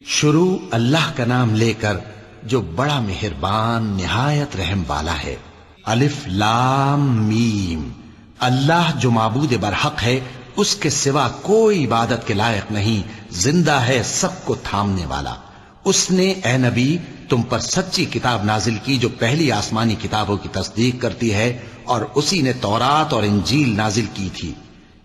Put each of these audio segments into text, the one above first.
شروع اللہ کا نام لے کر جو بڑا مہربان نہایت رحم والا ہے۔ الف لام میم۔ اللہ جو معبود برحق ہے، اس کے سوا کوئی عبادت کے لائق نہیں، زندہ ہے، سب کو تھامنے والا۔ اس نے اے نبی تم پر سچی کتاب نازل کی جو پہلی آسمانی کتابوں کی تصدیق کرتی ہے، اور اسی نے تورات اور انجیل نازل کی تھی۔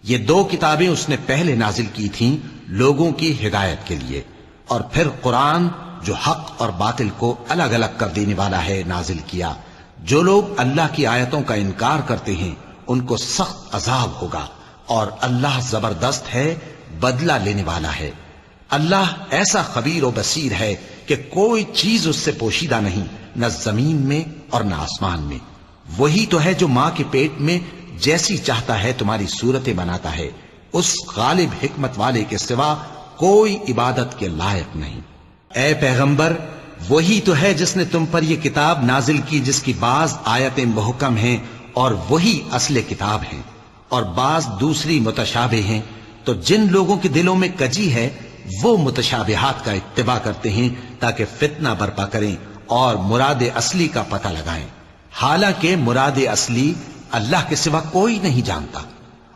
یہ دو کتابیں اس نے پہلے نازل کی تھیں لوگوں کی ہدایت کے لیے، اور پھر قرآن جو حق اور باطل کو الگ الگ کر دینے والا ہے نازل کیا۔ جو لوگ اللہ کی آیتوں کا انکار کرتے ہیں ان کو سخت عذاب ہوگا، اور اللہ زبردست ہے، بدلہ لینے والا ہے۔ اللہ ایسا خبیر و بصیر ہے کہ کوئی چیز اس سے پوشیدہ نہیں، نہ زمین میں اور نہ آسمان میں۔ وہی تو ہے جو ماں کے پیٹ میں جیسی چاہتا ہے تمہاری صورتیں بناتا ہے، اس غالب حکمت والے کے سوا کوئی عبادت کے لائق نہیں۔ اے پیغمبر، وہی تو ہے جس نے تم پر یہ کتاب نازل کی جس کی بعض آیتیں محکم ہیں اور وہی اصل کتاب ہیں، اور بعض دوسری متشابہ ہیں۔ تو جن لوگوں کے دلوں میں کجی ہے وہ متشابہات کا اتباع کرتے ہیں تاکہ فتنہ برپا کریں اور مراد اصلی کا پتہ لگائیں، حالانکہ مراد اصلی اللہ کے سوا کوئی نہیں جانتا۔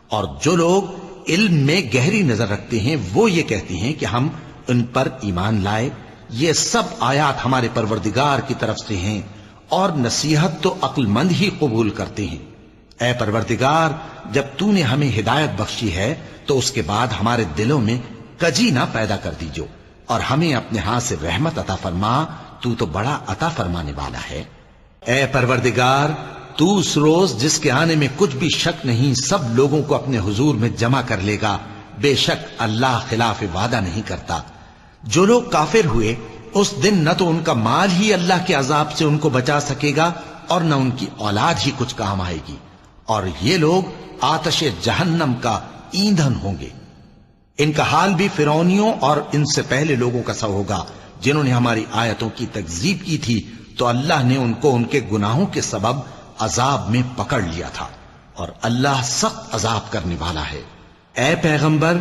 اور جو لوگ علم میں گہری نظر رکھتے ہیں وہ یہ کہتے ہیں کہ ہم ان پر ایمان لائے، یہ سب آیات ہمارے پروردگار کی طرف سے ہیں، اور نصیحت تو عقل مند ہی قبول کرتے ہیں۔ اے پروردگار، جب تو نے ہمیں ہدایت بخشی ہے تو اس کے بعد ہمارے دلوں میں کجی نہ پیدا کر دیجو، اور ہمیں اپنے ہاتھ سے رحمت عطا فرما، تو بڑا عطا فرمانے والا ہے۔ اے پروردگار، تو اس روز جس کے آنے میں کچھ بھی شک نہیں سب لوگوں کو اپنے حضور میں جمع کر لے گا، بے شک اللہ خلاف وعدہ نہیں کرتا۔ جو لوگ کافر ہوئے اس دن نہ تو ان کا مال ہی اللہ کے عذاب سے ان کو بچا سکے گا اور نہ ان کی اولاد ہی کچھ کام آئے گی، اور یہ لوگ آتش جہنم کا ایندھن ہوں گے۔ ان کا حال بھی فرعونیوں اور ان سے پہلے لوگوں کا سا ہوگا جنہوں نے ہماری آیتوں کی تکذیب کی تھی، تو اللہ نے ان کو ان کے گناہوں کے سبب عذاب میں پکڑ لیا تھا، اور اللہ سخت عذاب کرنے والا ہے۔ اے پیغمبر،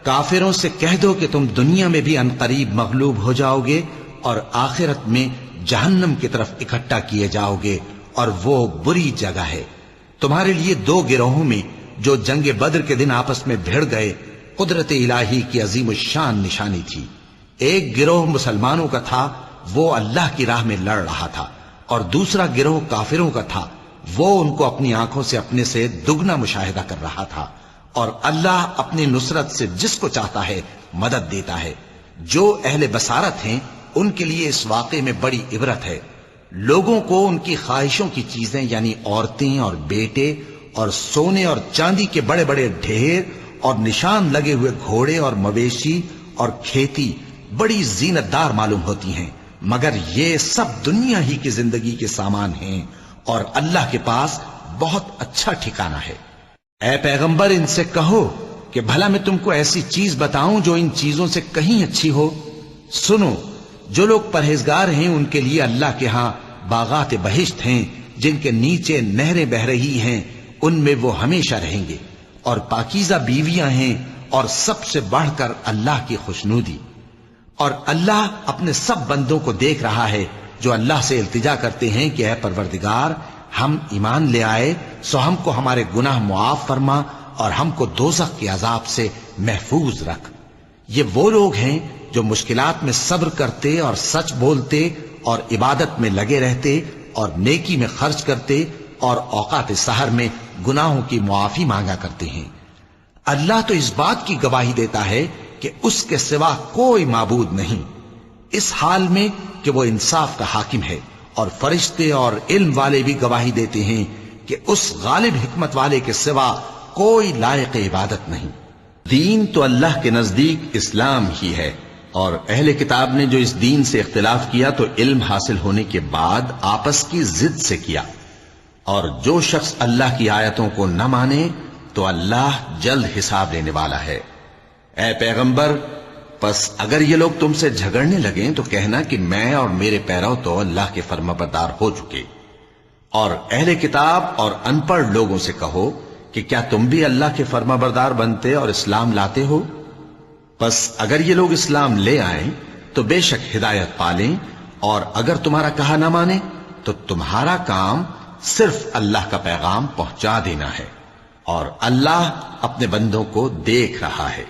کافروں سے کہہ دو کہ تم دنیا میں بھی عنقریب مغلوب ہو جاؤ گے اور آخرت میں جہنم کی طرف اکٹھا کیے جاؤ گے، اور وہ بری جگہ ہے۔ تمہارے لیے دو گروہوں میں جو جنگ بدر کے دن آپس میں بھیڑ گئے قدرت الہی کی عظیم الشان نشانی تھی۔ ایک گروہ مسلمانوں کا تھا، وہ اللہ کی راہ میں لڑ رہا تھا، اور دوسرا گروہ کافروں کا تھا، وہ ان کو اپنی آنکھوں سے اپنے سے دگنا مشاہدہ کر رہا تھا۔ اور اللہ اپنی نصرت سے جس کو چاہتا ہے مدد دیتا ہے۔ جو اہل بصارت ہیں ان کے لیے اس واقعے میں بڑی عبرت ہے۔ لوگوں کو ان کی خواہشوں کی چیزیں یعنی عورتیں اور بیٹے اور سونے اور چاندی کے بڑے بڑے ڈھیر اور نشان لگے ہوئے گھوڑے اور مویشی اور کھیتی بڑی زینت دار معلوم ہوتی ہیں، مگر یہ سب دنیا ہی کی زندگی کے سامان ہیں، اور اللہ کے پاس بہت اچھا ٹھکانہ ہے۔ اے پیغمبر، ان سے کہو کہ بھلا میں تم کو ایسی چیز بتاؤں جو ان چیزوں سے کہیں اچھی ہو؟ سنو، جو لوگ پرہیزگار ہیں ان کے لیے اللہ کے ہاں باغات بہشت ہیں جن کے نیچے نہریں بہ رہی ہیں، ان میں وہ ہمیشہ رہیں گے، اور پاکیزہ بیویاں ہیں، اور سب سے بڑھ کر اللہ کی خوشنودی۔ اور اللہ اپنے سب بندوں کو دیکھ رہا ہے جو اللہ سے التجا کرتے ہیں کہ اے پروردگار، ہم ایمان لے آئے سو ہم کو ہمارے گناہ معاف فرما اور ہم کو دوزخ کے عذاب سے محفوظ رکھ۔ یہ وہ لوگ ہیں جو مشکلات میں صبر کرتے اور سچ بولتے اور عبادت میں لگے رہتے اور نیکی میں خرچ کرتے اور اوقات سحر میں گناہوں کی معافی مانگا کرتے ہیں۔ اللہ تو اس بات کی گواہی دیتا ہے کہ اس کے سوا کوئی معبود نہیں، اس حال میں کہ وہ انصاف کا حاکم ہے، اور فرشتے اور علم والے بھی گواہی دیتے ہیں کہ اس غالب حکمت والے کے سوا کوئی لائق عبادت نہیں۔ دین تو اللہ کے نزدیک اسلام ہی ہے، اور اہل کتاب نے جو اس دین سے اختلاف کیا تو علم حاصل ہونے کے بعد آپس کی ضد سے کیا، اور جو شخص اللہ کی آیتوں کو نہ مانے تو اللہ جلد حساب لینے والا ہے۔ اے پیغمبر، پس اگر یہ لوگ تم سے جھگڑنے لگیں تو کہنا کہ میں اور میرے پیرو تو اللہ کے فرمانبردار ہو چکے، اور اہل کتاب اور ان پڑھ لوگوں سے کہو کہ کیا تم بھی اللہ کے فرمانبردار بنتے اور اسلام لاتے ہو؟ پس اگر یہ لوگ اسلام لے آئیں تو بے شک ہدایت پالیں، اور اگر تمہارا کہا نہ مانے تو تمہارا کام صرف اللہ کا پیغام پہنچا دینا ہے، اور اللہ اپنے بندوں کو دیکھ رہا ہے۔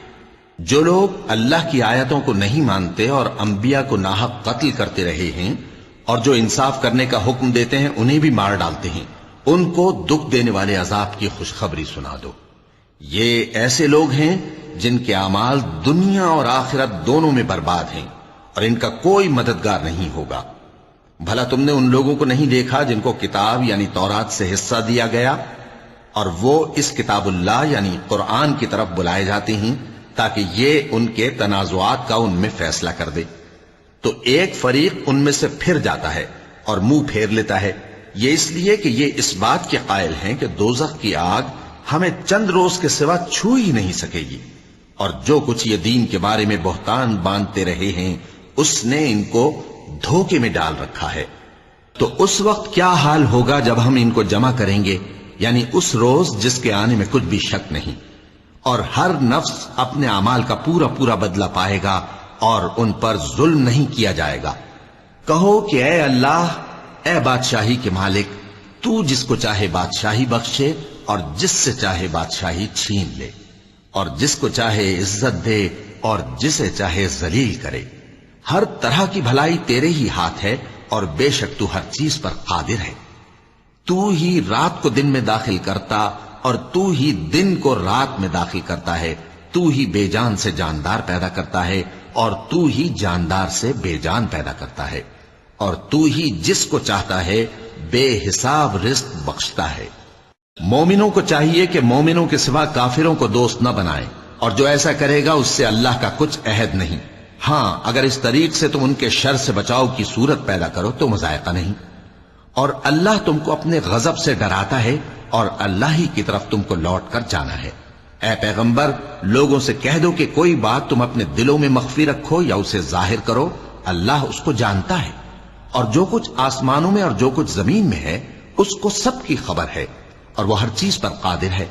جو لوگ اللہ کی آیتوں کو نہیں مانتے اور انبیاء کو ناحق قتل کرتے رہے ہیں، اور جو انصاف کرنے کا حکم دیتے ہیں انہیں بھی مار ڈالتے ہیں، ان کو دکھ دینے والے عذاب کی خوشخبری سنا دو۔ یہ ایسے لوگ ہیں جن کے اعمال دنیا اور آخرت دونوں میں برباد ہیں، اور ان کا کوئی مددگار نہیں ہوگا۔ بھلا تم نے ان لوگوں کو نہیں دیکھا جن کو کتاب یعنی تورات سے حصہ دیا گیا، اور وہ اس کتاب اللہ یعنی قرآن کی طرف بلائے جاتے ہیں تاکہ یہ ان کے تنازعات کا ان میں فیصلہ کر دے، تو ایک فریق ان میں سے پھر جاتا ہے اور منہ پھیر لیتا ہے، یہ اس لیے کہ یہ اس بات کے قائل ہیں کہ دوزخ کی آگ ہمیں چند روز کے سوا چھو ہی نہیں سکے گی، اور جو کچھ یہ دین کے بارے میں بہتان باندھتے رہے ہیں اس نے ان کو دھوکے میں ڈال رکھا ہے۔ تو اس وقت کیا حال ہوگا جب ہم ان کو جمع کریں گے، یعنی اس روز جس کے آنے میں کچھ بھی شک نہیں، اور ہر نفس اپنے اعمال کا پورا پورا بدلہ پائے گا اور ان پر ظلم نہیں کیا جائے گا۔ کہو کہ اے اللہ، اے بادشاہی کے مالک، تو جس کو چاہے بادشاہی بخشے اور جس سے چاہے بادشاہی چھین لے، اور جس کو چاہے عزت دے اور جسے چاہے ذلیل کرے۔ ہر طرح کی بھلائی تیرے ہی ہاتھ ہے، اور بے شک تو ہر چیز پر قادر ہے۔ تو ہی رات کو دن میں داخل کرتا اور تو ہی دن کو رات میں داخل کرتا ہے، تو ہی بے جان سے جاندار پیدا کرتا ہے اور تو ہی جاندار سے بے جان پیدا کرتا ہے، اور تو ہی جس کو چاہتا ہے بے حساب رزق بخشتا ہے۔ مومنوں کو چاہیے کہ مومنوں کے سوا کافروں کو دوست نہ بنائیں، اور جو ایسا کرے گا اس سے اللہ کا کچھ عہد نہیں۔ ہاں اگر اس طریق سے تم ان کے شر سے بچاؤ کی صورت پیدا کرو تو مذائقہ نہیں، اور اللہ تم کو اپنے غضب سے ڈراتا ہے، اور اللہ ہی کی طرف تم کو لوٹ کر جانا ہے۔ اے پیغمبر، لوگوں سے کہہ دو کہ کوئی بات تم اپنے دلوں میں مخفی رکھو یا اسے ظاہر کرو، اللہ اس کو جانتا ہے، اور جو کچھ آسمانوں میں اور جو کچھ زمین میں ہے اس کو سب کی خبر ہے، اور وہ ہر چیز پر قادر ہے۔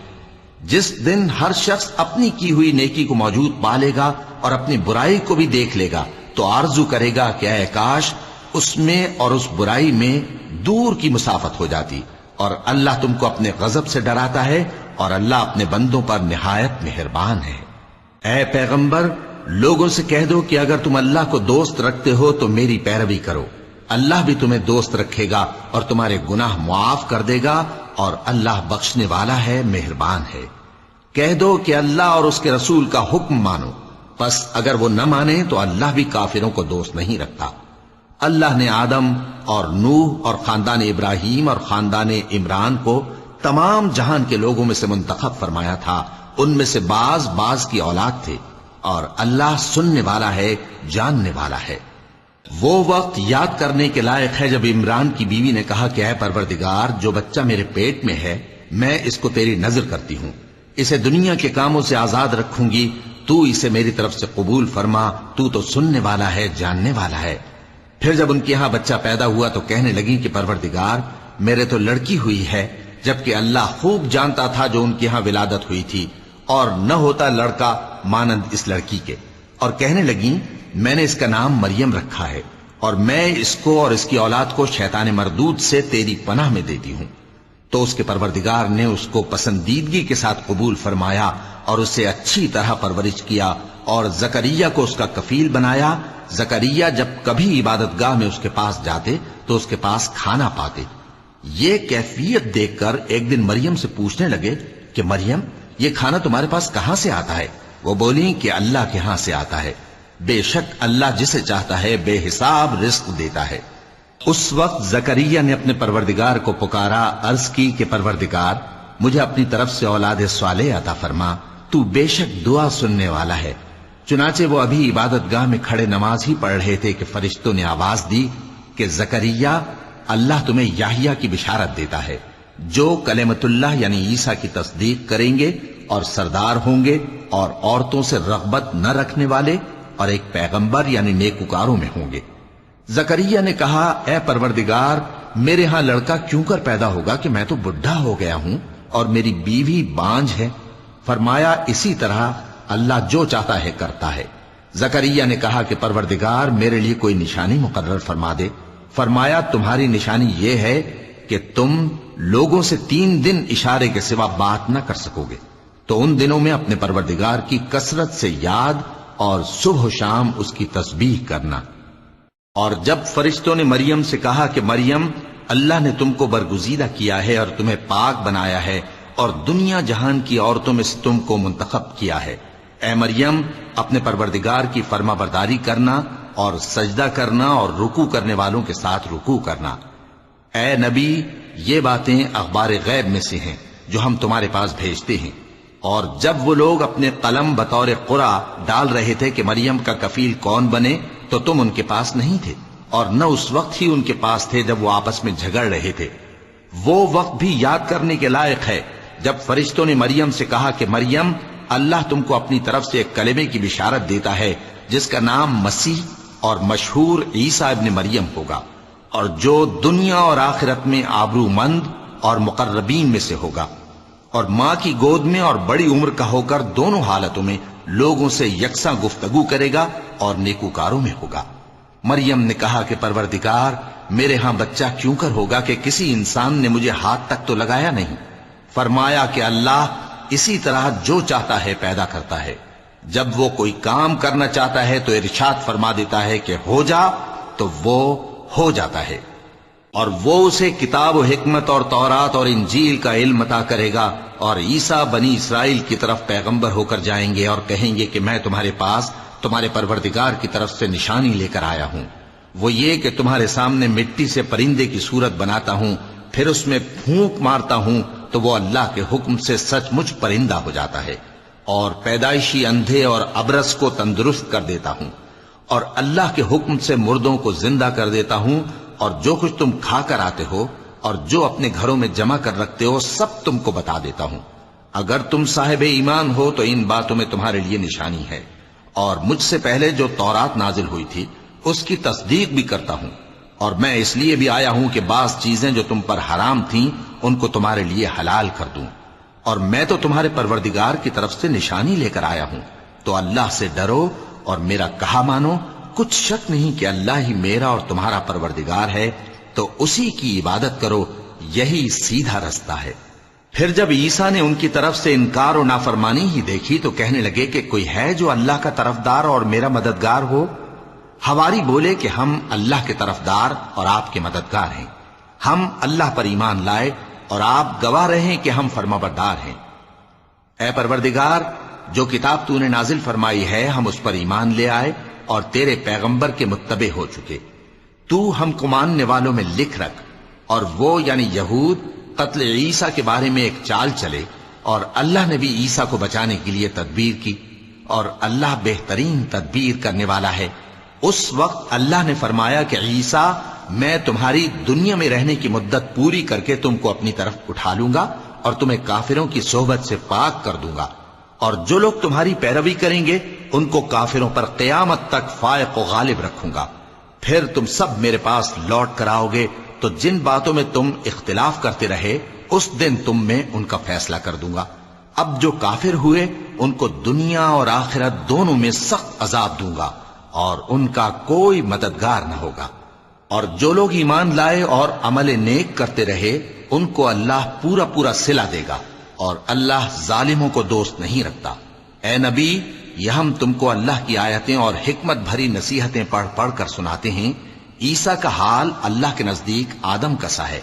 جس دن ہر شخص اپنی کی ہوئی نیکی کو موجود پالے گا اور اپنی برائی کو بھی دیکھ لے گا تو آرزو کرے گا کہ اے کاش اس میں اور اس برائی میں دور کی مسافت ہو جاتی، اور اللہ تم کو اپنے غضب سے ڈراتا ہے، اور اللہ اپنے بندوں پر نہایت مہربان ہے۔ اے پیغمبر، لوگوں سے کہہ دو کہ اگر تم اللہ کو دوست رکھتے ہو تو میری پیروی کرو، اللہ بھی تمہیں دوست رکھے گا اور تمہارے گناہ معاف کر دے گا، اور اللہ بخشنے والا ہے، مہربان ہے۔ کہہ دو کہ اللہ اور اس کے رسول کا حکم مانو، پس اگر وہ نہ مانے تو اللہ بھی کافروں کو دوست نہیں رکھتا۔ اللہ نے آدم اور نوح اور خاندان ابراہیم اور خاندان عمران کو تمام جہان کے لوگوں میں سے منتخب فرمایا تھا، ان میں سے بعض کی اولاد تھے، اور اللہ سننے والا ہے، جاننے والا ہے۔ وہ وقت یاد کرنے کے لائق ہے جب عمران کی بیوی نے کہا کہ اے پروردگار، جو بچہ میرے پیٹ میں ہے میں اس کو تیری نذر کرتی ہوں، اسے دنیا کے کاموں سے آزاد رکھوں گی، تو اسے میری طرف سے قبول فرما، تو سننے والا ہے، جاننے والا ہے۔ پھر جب ان کے ہاں بچہ پیدا ہوا تو کہنے لگی کہ پروردگار، میرے تو لڑکی ہوئی ہے، جبکہ اللہ خوب جانتا تھا جو ان کے ہاں ولادت ہوئی تھی، اور نہ ہوتا لڑکا مانند اس لڑکی کے۔ اور کہنے لگی میں نے اس کا نام مریم رکھا ہے، اور میں اس کو اور اس کی اولاد کو شیطان مردود سے تیری پناہ میں دیتی ہوں۔ تو اس کے پروردگار نے اس کو پسندیدگی کے ساتھ قبول فرمایا اور اسے اچھی طرح پرورش کیا، اور زکریا کو اس کا کفیل بنایا۔ زکریا جب کبھی عبادت گاہ میں اس کے پاس جاتے تو اس کے پاس کھانا پاتے۔ یہ کیفیت دیکھ کر ایک دن مریم سے پوچھنے لگے کہ مریم، یہ کھانا تمہارے پاس کہاں سے آتا ہے؟ وہ بولی کہ اللہ کے ہاں سے آتا ہے، بے شک اللہ جسے چاہتا ہے بے حساب رزق دیتا ہے۔ اس وقت زکریا نے اپنے پروردگار کو پکارا، عرض کی کہ پروردگار، مجھے اپنی طرف سے اولاد صالح عطا فرما، تو بے شک دعا سننے والا ہے۔ چنانچہ وہ ابھی عبادت گاہ میں کھڑے نماز ہی پڑھ رہے تھے کہ فرشتوں نے آواز دی کہ زکریا، اللہ تمہیں یحییٰ کی بشارت دیتا ہے، جو کلمۃ اللہ یعنی عیسیٰ کی تصدیق کریں گے اور سردار ہوں گے اور عورتوں سے رغبت نہ رکھنے والے اور ایک پیغمبر یعنی نیکوکاروں میں ہوں گے۔ زکریا نے کہا، اے پروردگار، میرے ہاں لڑکا کیوں کر پیدا ہوگا کہ میں تو بڈھا ہو گیا ہوں اور میری بیوی بانجھ ہے۔ فرمایا، اسی طرح اللہ جو چاہتا ہے کرتا ہے۔ زکریا نے کہا کہ پروردگار میرے لیے کوئی نشانی مقرر فرما دے۔ فرمایا تمہاری نشانی یہ ہے کہ تم لوگوں سے 3 دن اشارے کے سوا بات نہ کر سکو گے، تو ان دنوں میں اپنے پروردگار کی کثرت سے یاد اور صبح و شام اس کی تسبیح کرنا۔ اور جب فرشتوں نے مریم سے کہا کہ مریم، اللہ نے تم کو برگزیدہ کیا ہے اور تمہیں پاک بنایا ہے اور دنیا جہان کی عورتوں میں سے تم کو منتخب کیا ہے، اے مریم اپنے پروردگار کی فرما برداری کرنا اور سجدہ کرنا اور رکوع کرنے والوں کے ساتھ رکوع کرنا۔ اے نبی، یہ باتیں اخبار غیب میں سے ہیں جو ہم تمہارے پاس بھیجتے ہیں۔ اور جب وہ لوگ اپنے قلم بطور قرعہ ڈال رہے تھے کہ مریم کا کفیل کون بنے، تو تم ان کے پاس نہیں تھے، اور نہ اس وقت ہی ان کے پاس تھے جب وہ آپس میں جھگڑ رہے تھے۔ وہ وقت بھی یاد کرنے کے لائق ہے جب فرشتوں نے مریم سے کہا کہ مریم، اللہ تم کو اپنی طرف سے ایک کلمے کی بشارت دیتا ہے جس کا نام مسیح اور مشہور عیسیٰ ابن مریم ہوگا، اور جو دنیا اور آخرت میں آبرو مند اور مقربین میں سے ہوگا، اور ماں کی گود میں اور بڑی عمر کا ہو کر دونوں حالتوں میں لوگوں سے یکساں گفتگو کرے گا اور نیکوکاروں میں ہوگا۔ مریم نے کہا کہ پروردگار، میرے ہاں بچہ کیوں کر ہوگا کہ کسی انسان نے مجھے ہاتھ تک تو لگایا نہیں۔ فرمایا کہ اللہ اسی طرح جو چاہتا ہے پیدا کرتا ہے، جب وہ کوئی کام کرنا چاہتا ہے تو ارشاد فرما دیتا ہے کہ ہو جا، تو وہ ہو جاتا ہے۔ اور وہ اسے کتاب و حکمت اور تورات اور انجیل کا علم عطا کرے گا، اور عیسیٰ بنی اسرائیل کی طرف پیغمبر ہو کر جائیں گے اور کہیں گے کہ میں تمہارے پاس تمہارے پروردگار کی طرف سے نشانی لے کر آیا ہوں، وہ یہ کہ تمہارے سامنے مٹی سے پرندے کی صورت بناتا ہوں، پھر اس میں پھونک مارتا ہوں تو وہ اللہ کے حکم سے سچ مچ پرندہ ہو جاتا ہے، اور پیدائشی اندھے اور ابرص کو تندرست کر دیتا ہوں، اور اللہ کے حکم سے مردوں کو زندہ کر دیتا ہوں، اور جو کچھ تم کھا کر آتے ہو اور جو اپنے گھروں میں جمع کر رکھتے ہو سب تم کو بتا دیتا ہوں۔ اگر تم صاحب ایمان ہو تو ان باتوں میں تمہارے لیے نشانی ہے، اور مجھ سے پہلے جو تورات نازل ہوئی تھی اس کی تصدیق بھی کرتا ہوں، اور میں اس لیے بھی آیا ہوں کہ بعض چیزیں جو تم پر حرام تھیں ان کو تمہارے لیے حلال کر دوں، اور میں تو تمہارے پروردگار کی طرف سے نشانی لے کر آیا ہوں، تو اللہ سے ڈرو اور میرا کہا مانو۔ کچھ شک نہیں کہ اللہ ہی میرا اور تمہارا پروردگار ہے، تو اسی کی عبادت کرو، یہی سیدھا رستہ ہے۔ پھر جب عیسیٰ نے ان کی طرف سے انکار و نافرمانی ہی دیکھی تو کہنے لگے کہ کوئی ہے جو اللہ کا طرفدار اور میرا مددگار ہو؟ حواری بولے کہ ہم اللہ کے طرفدار اور آپ کے مددگار ہیں، ہم اللہ پر ایمان لائے اور آپ گواہ رہیں کہ ہم فرمانبردار ہیں۔ اے پروردگار، جو کتاب تو نے نازل فرمائی ہے ہم اس پر ایمان لے آئے اور تیرے پیغمبر کے متبع ہو چکے، تو ہم کو ماننے والوں میں لکھ رکھ۔ اور وہ یعنی یہود قتل عیسیٰ کے بارے میں ایک چال چلے، اور اللہ نے بھی عیسیٰ کو بچانے کے لیے تدبیر کی، اور اللہ بہترین تدبیر کرنے والا ہے۔ اس وقت اللہ نے فرمایا کہ عیسیٰ، میں تمہاری دنیا میں رہنے کی مدت پوری کر کے تم کو اپنی طرف اٹھا لوں گا اور تمہیں کافروں کی صحبت سے پاک کر دوں گا، اور جو لوگ تمہاری پیروی کریں گے ان کو کافروں پر قیامت تک فائق و غالب رکھوں گا۔ پھر تم سب میرے پاس لوٹ کر آؤ گے، تو جن باتوں میں تم اختلاف کرتے رہے اس دن تم میں ان کا فیصلہ کر دوں گا۔ اب جو کافر ہوئے ان کو دنیا اور آخرت دونوں میں سخت عذاب دوں گا، اور ان کا کوئی مددگار نہ ہوگا۔ اور جو لوگ ایمان لائے اور عمل نیک کرتے رہے ان کو اللہ پورا پورا صلہ دے گا، اور اللہ ظالموں کو دوست نہیں رکھتا۔ اے نبی، یہ ہم تم کو اللہ کی آیتیں اور حکمت بھری نصیحتیں پڑھ پڑھ کر سناتے ہیں۔ عیسیٰ کا حال اللہ کے نزدیک آدم کا سا ہے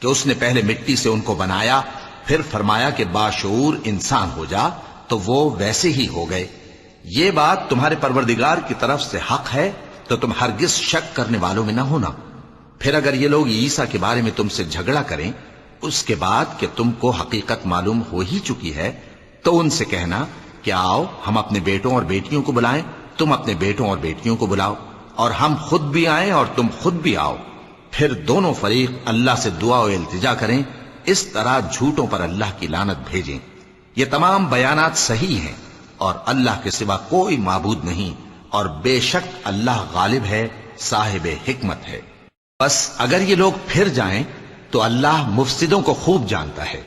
کہ اس نے پہلے مٹی سے ان کو بنایا، پھر فرمایا کہ باشعور انسان ہو جا، تو وہ ویسے ہی ہو گئے۔ یہ بات تمہارے پروردگار کی طرف سے حق ہے، تو تم ہرگز شک کرنے والوں میں نہ ہونا۔ پھر اگر یہ لوگ عیسیٰ کے بارے میں تم سے جھگڑا کریں اس کے بعد کہ تم کو حقیقت معلوم ہو ہی چکی ہے، تو ان سے کہنا کہ آؤ ہم اپنے بیٹوں اور بیٹیوں کو بلائیں، تم اپنے بیٹوں اور بیٹیوں کو بلاؤ، اور ہم خود بھی آئیں اور تم خود بھی آؤ، پھر دونوں فریق اللہ سے دعا و التجا کریں، اس طرح جھوٹوں پر اللہ کی لعنت بھیجیں۔ یہ تمام بیانات صحیح ہیں، اور اللہ کے سوا کوئی معبود نہیں، اور بے شک اللہ غالب ہے، صاحب حکمت ہے۔ بس اگر یہ لوگ پھر جائیں تو اللہ مفسدوں کو خوب جانتا ہے۔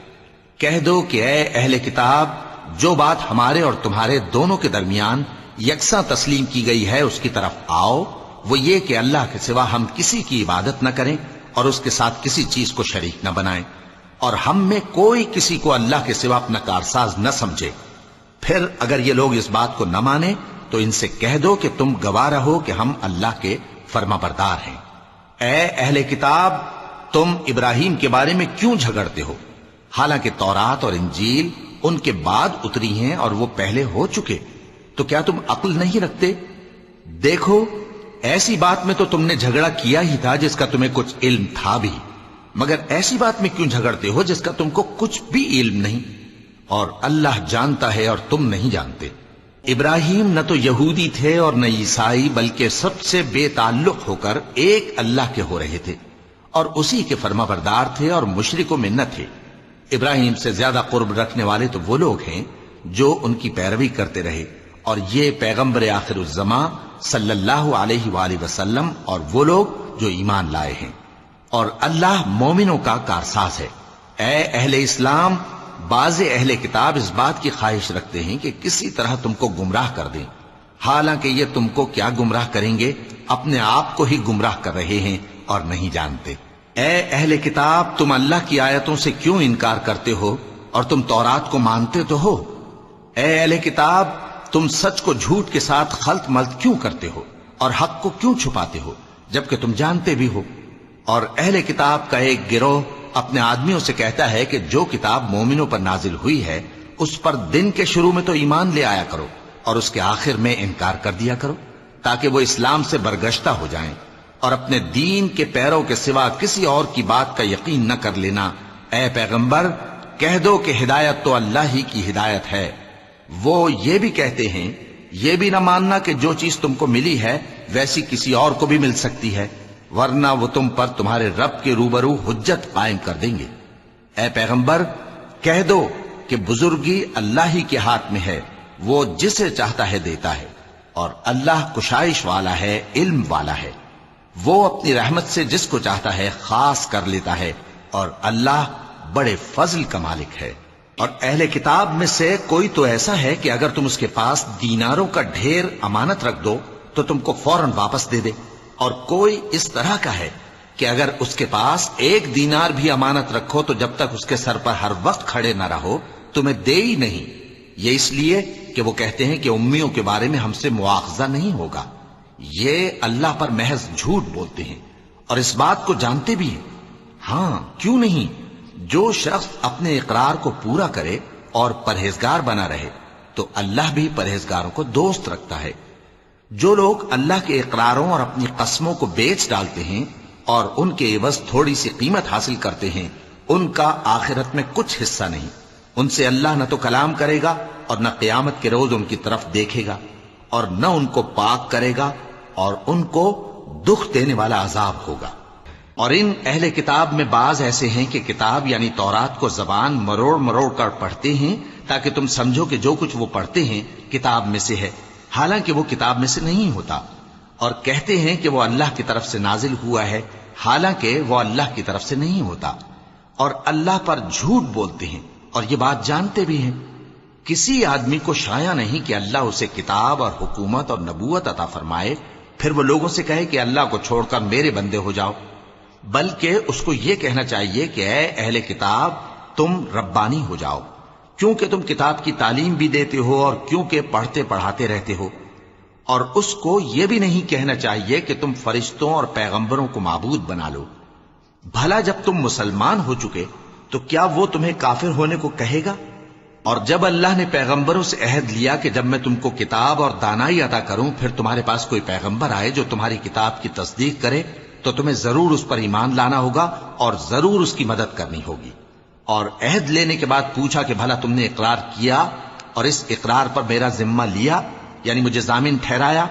کہہ دو کہ اے اہل کتاب، جو بات ہمارے اور تمہارے دونوں کے درمیان یکساں تسلیم کی گئی ہے اس کی طرف آؤ، وہ یہ کہ اللہ کے سوا ہم کسی کی عبادت نہ کریں اور اس کے ساتھ کسی چیز کو شریک نہ بنائیں، اور ہم میں کوئی کسی کو اللہ کے سوا اپنا کارساز نہ سمجھے۔ پھر اگر یہ لوگ اس بات کو نہ مانیں تو ان سے کہہ دو کہ تم گواہ رہو کہ ہم اللہ کے فرما بردار ہیں۔ اے اہل کتاب، تم ابراہیم کے بارے میں کیوں جھگڑتے ہو؟ حالانکہ تورات اور انجیل ان کے بعد اتری ہیں اور وہ پہلے ہو چکے، تو کیا تم عقل نہیں رکھتے؟ دیکھو، ایسی بات میں تو تم نے جھگڑا کیا ہی تھا جس کا تمہیں کچھ علم تھا بھی، مگر ایسی بات میں کیوں جھگڑتے ہو جس کا تم کو کچھ بھی علم نہیں؟ اور اللہ جانتا ہے اور تم نہیں جانتے۔ ابراہیم نہ تو یہودی تھے اور نہ عیسائی، بلکہ سب سے بے تعلق ہو کر ایک اللہ کے ہو رہے تھے اور اسی کے فرما بردار تھے اور مشرکوں میں نہ تھے۔ ابراہیم سے زیادہ قرب رکھنے والے تو وہ لوگ ہیں جو ان کی پیروی کرتے رہے، اور یہ پیغمبر آخر الزماں صلی اللہ علیہ وآلہ وسلم اور وہ لوگ جو ایمان لائے ہیں، اور اللہ مومنوں کا کارساز ہے۔ اے اہل اسلام، بعض اہل کتاب اس بات کی خواہش رکھتے ہیں کہ کسی طرح تم کو گمراہ کر دیں، حالانکہ یہ تم کو کیا گمراہ کریں گے، اپنے آپ کو ہی گمراہ کر رہے ہیں اور نہیں جانتے۔ اے اہل کتاب، تم اللہ کی آیتوں سے کیوں انکار کرتے ہو اور تم تورات کو مانتے تو ہو؟ اے اہل کتاب، تم سچ کو جھوٹ کے ساتھ خلط ملط کیوں کرتے ہو اور حق کو کیوں چھپاتے ہو جبکہ تم جانتے بھی ہو؟ اور اہل کتاب کا ایک گروہ اپنے آدمیوں سے کہتا ہے کہ جو کتاب مومنوں پر نازل ہوئی ہے اس پر دن کے شروع میں تو ایمان لے آیا کرو اور اس کے آخر میں انکار کر دیا کرو، تاکہ وہ اسلام سے برگشتہ ہو جائیں، اور اپنے دین کے پیروں کے سوا کسی اور کی بات کا یقین نہ کر لینا۔ اے پیغمبر، کہہ دو کہ ہدایت تو اللہ ہی کی ہدایت ہے۔ وہ یہ بھی کہتے ہیں، یہ بھی نہ ماننا کہ جو چیز تم کو ملی ہے ویسی کسی اور کو بھی مل سکتی ہے، ورنہ وہ تم پر تمہارے رب کے روبرو حجت قائم کر دیں گے۔ اے پیغمبر، کہہ دو کہ بزرگی اللہ ہی کے ہاتھ میں ہے، وہ جسے چاہتا ہے دیتا ہے، اور اللہ کشائش والا ہے، علم والا ہے۔ وہ اپنی رحمت سے جس کو چاہتا ہے خاص کر لیتا ہے، اور اللہ بڑے فضل کا مالک ہے۔ اور اہل کتاب میں سے کوئی تو ایسا ہے کہ اگر تم اس کے پاس دیناروں کا ڈھیر امانت رکھ دو تو تم کو فوراً واپس دے دے، اور کوئی اس طرح کا ہے کہ اگر اس کے پاس 1 دینار بھی امانت رکھو تو جب تک اس کے سر پر ہر وقت کھڑے نہ رہو تمہیں دے ہی نہیں۔ یہ اس لیے کہ وہ کہتے ہیں کہ امیوں کے بارے میں ہم سے مواخذہ نہیں ہوگا۔ یہ اللہ پر محض جھوٹ بولتے ہیں اور اس بات کو جانتے بھی ہیں۔ ہاں، کیوں نہیں؟ جو شخص اپنے اقرار کو پورا کرے اور پرہیزگار بنا رہے تو اللہ بھی پرہیزگاروں کو دوست رکھتا ہے۔ جو لوگ اللہ کے اقراروں اور اپنی قسموں کو بیچ ڈالتے ہیں اور ان کے عوض تھوڑی سی قیمت حاصل کرتے ہیں، ان کا آخرت میں کچھ حصہ نہیں۔ ان سے اللہ نہ تو کلام کرے گا اور نہ قیامت کے روز ان کی طرف دیکھے گا، اور نہ ان کو پاک کرے گا، اور ان کو دکھ دینے والا عذاب ہوگا۔ اور ان اہل کتاب میں بعض ایسے ہیں کہ کتاب یعنی تورات کو زبان مروڑ مروڑ کر پڑھتے ہیں تاکہ تم سمجھو کہ جو کچھ وہ پڑھتے ہیں کتاب میں سے ہے، حالانکہ وہ کتاب میں سے نہیں ہوتا، اور کہتے ہیں کہ وہ اللہ کی طرف سے نازل ہوا ہے، حالانکہ وہ اللہ کی طرف سے نہیں ہوتا، اور اللہ پر جھوٹ بولتے ہیں اور یہ بات جانتے بھی ہیں۔ کسی آدمی کو شایع نہیں کہ اللہ اسے کتاب اور حکومت اور نبوت عطا فرمائے پھر وہ لوگوں سے کہے کہ اللہ کو چھوڑ کر میرے بندے ہو جاؤ، بلکہ اس کو یہ کہنا چاہیے کہ اے اہل کتاب، تم ربانی ہو جاؤ، کیونکہ تم کتاب کی تعلیم بھی دیتے ہو اور کیونکہ پڑھتے پڑھاتے رہتے ہو۔ اور اس کو یہ بھی نہیں کہنا چاہیے کہ تم فرشتوں اور پیغمبروں کو معبود بنا لو۔ بھلا جب تم مسلمان ہو چکے تو کیا وہ تمہیں کافر ہونے کو کہے گا؟ اور جب اللہ نے پیغمبروں سے عہد لیا کہ جب میں تم کو کتاب اور دانائی عطا کروں پھر تمہارے پاس کوئی پیغمبر آئے جو تمہاری کتاب کی تصدیق کرے تو تمہیں ضرور اس پر ایمان لانا ہوگا اور ضرور اس کی مدد کرنی ہوگی۔ اور عہد لینے کے بعد پوچھا کہ بھلا تم نے اقرار کیا اور اس اقرار پر میرا ذمہ لیا، یعنی مجھے ضامن ٹھہرایا؟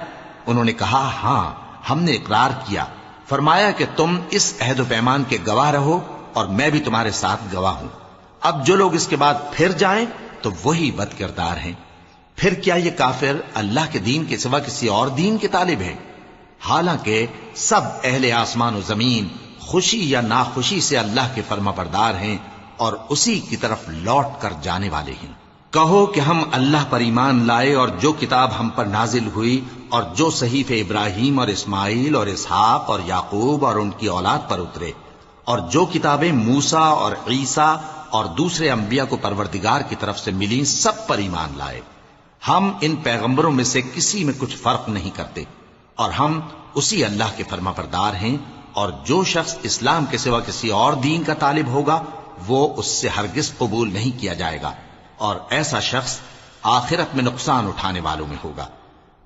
انہوں نے کہا ہاں، ہم نے اقرار کیا۔ فرمایا کہ تم اس عہد و پیمان کے گواہ رہو اور میں بھی تمہارے ساتھ گواہ ہوں۔ اب جو لوگ اس کے بعد پھر جائیں تو وہی بد کردار ہیں۔ پھر کیا یہ کافر اللہ کے دین کے سوا کسی اور دین کے طالب ہیں؟ حالانکہ سب اہل آسمان و زمین خوشی یا ناخوشی سے اللہ کے فرما بردار ہیں اور اسی کی طرف لوٹ کر جانے والے ہیں۔ کہو کہ ہم اللہ پر ایمان لائے اور جو کتاب ہم پر نازل ہوئی اور جو صحیفے ابراہیم اور اسماعیل اور اسحاق اور یعقوب اور ان کی اولاد پر اترے، اور جو کتابیں موسیٰ اور عیسیٰ اور دوسرے انبیاء کو پروردگار کی طرف سے ملیں، سب پر ایمان لائے۔ ہم ان پیغمبروں میں سے کسی میں کچھ فرق نہیں کرتے، اور ہم اسی اللہ کے فرما بردار ہیں، اور جو شخص اسلام کے سوا کسی اور دین کا طالب ہوگا وہ اس سے ہرگز قبول نہیں کیا جائے گا، اور ایسا شخص آخرت میں نقصان اٹھانے والوں میں ہوگا۔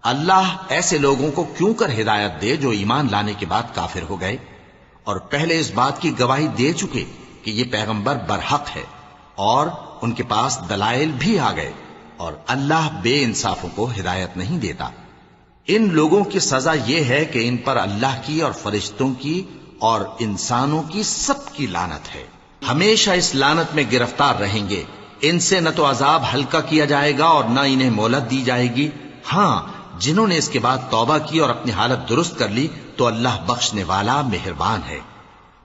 اللہ ایسے لوگوں کو کیوں کر ہدایت دے جو ایمان لانے کے بعد کافر ہو گئے اور پہلے اس بات کی گواہی دے چکے کہ یہ پیغمبر برحق ہے اور ان کے پاس دلائل بھی آ گئے، اور اللہ بے انصافوں کو ہدایت نہیں دیتا۔ ان لوگوں کی سزا یہ ہے کہ ان پر اللہ کی اور فرشتوں کی اور انسانوں کی سب کی لعنت ہے، ہمیشہ اس لعنت میں گرفتار رہیں گے۔ ان سے نہ تو عذاب ہلکا کیا جائے گا اور نہ انہیں مہلت دی جائے گی۔ ہاں، جنہوں نے اس کے بعد توبہ کی اور اپنی حالت درست کر لی تو اللہ بخشنے والا مہربان ہے۔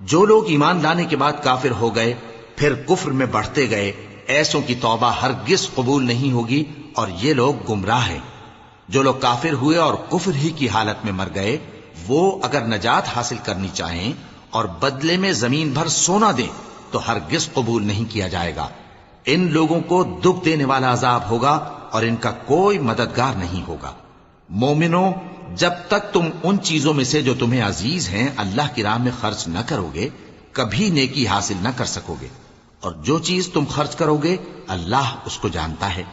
جو لوگ ایمان لانے کے بعد کافر ہو گئے پھر کفر میں بڑھتے گئے، ایسوں کی توبہ ہرگز قبول نہیں ہوگی، اور یہ لوگ گمراہ ہیں۔ جو لوگ کافر ہوئے اور کفر ہی کی حالت میں مر گئے، وہ اگر نجات حاصل کرنی چاہیں اور بدلے میں زمین بھر سونا دیں تو ہرگز قبول نہیں کیا جائے گا۔ ان لوگوں کو دکھ دینے والا عذاب ہوگا اور ان کا کوئی مددگار نہیں ہوگا۔ مومنوں، جب تک تم ان چیزوں میں سے جو تمہیں عزیز ہیں اللہ کی راہ میں خرچ نہ کرو گے، کبھی نیکی حاصل نہ کر سکو گے، اور جو چیز تم خرچ کرو گے اللہ اس کو جانتا ہے۔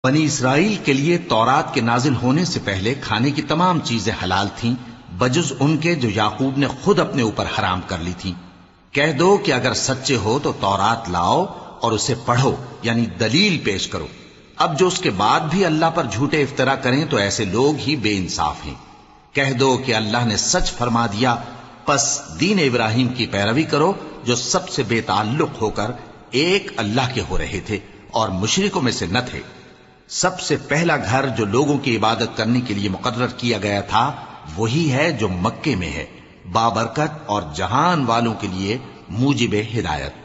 بنی اسرائیل کے لیے تورات کے نازل ہونے سے پہلے کھانے کی تمام چیزیں حلال تھیں بجز ان کے جو یعقوب نے خود اپنے اوپر حرام کر لی تھی۔ کہہ دو کہ اگر سچے ہو تو تورات لاؤ اور اسے پڑھو، یعنی دلیل پیش کرو۔ اب جو اس کے بعد بھی اللہ پر جھوٹے افطرا کریں تو ایسے لوگ ہی بے انصاف ہیں۔ کہہ دو کہ اللہ نے سچ فرما دیا، پس دین ابراہیم کی پیروی کرو جو سب سے بے تعلق ہو کر ایک اللہ کے ہو رہے تھے اور مشرکوں میں سے نہ تھے۔ سب سے پہلا گھر جو لوگوں کی عبادت کرنے کے لیے مقرر کیا گیا تھا وہی ہے جو مکے میں ہے، بابرکت اور جہان والوں کے لیے موجب ہدایت۔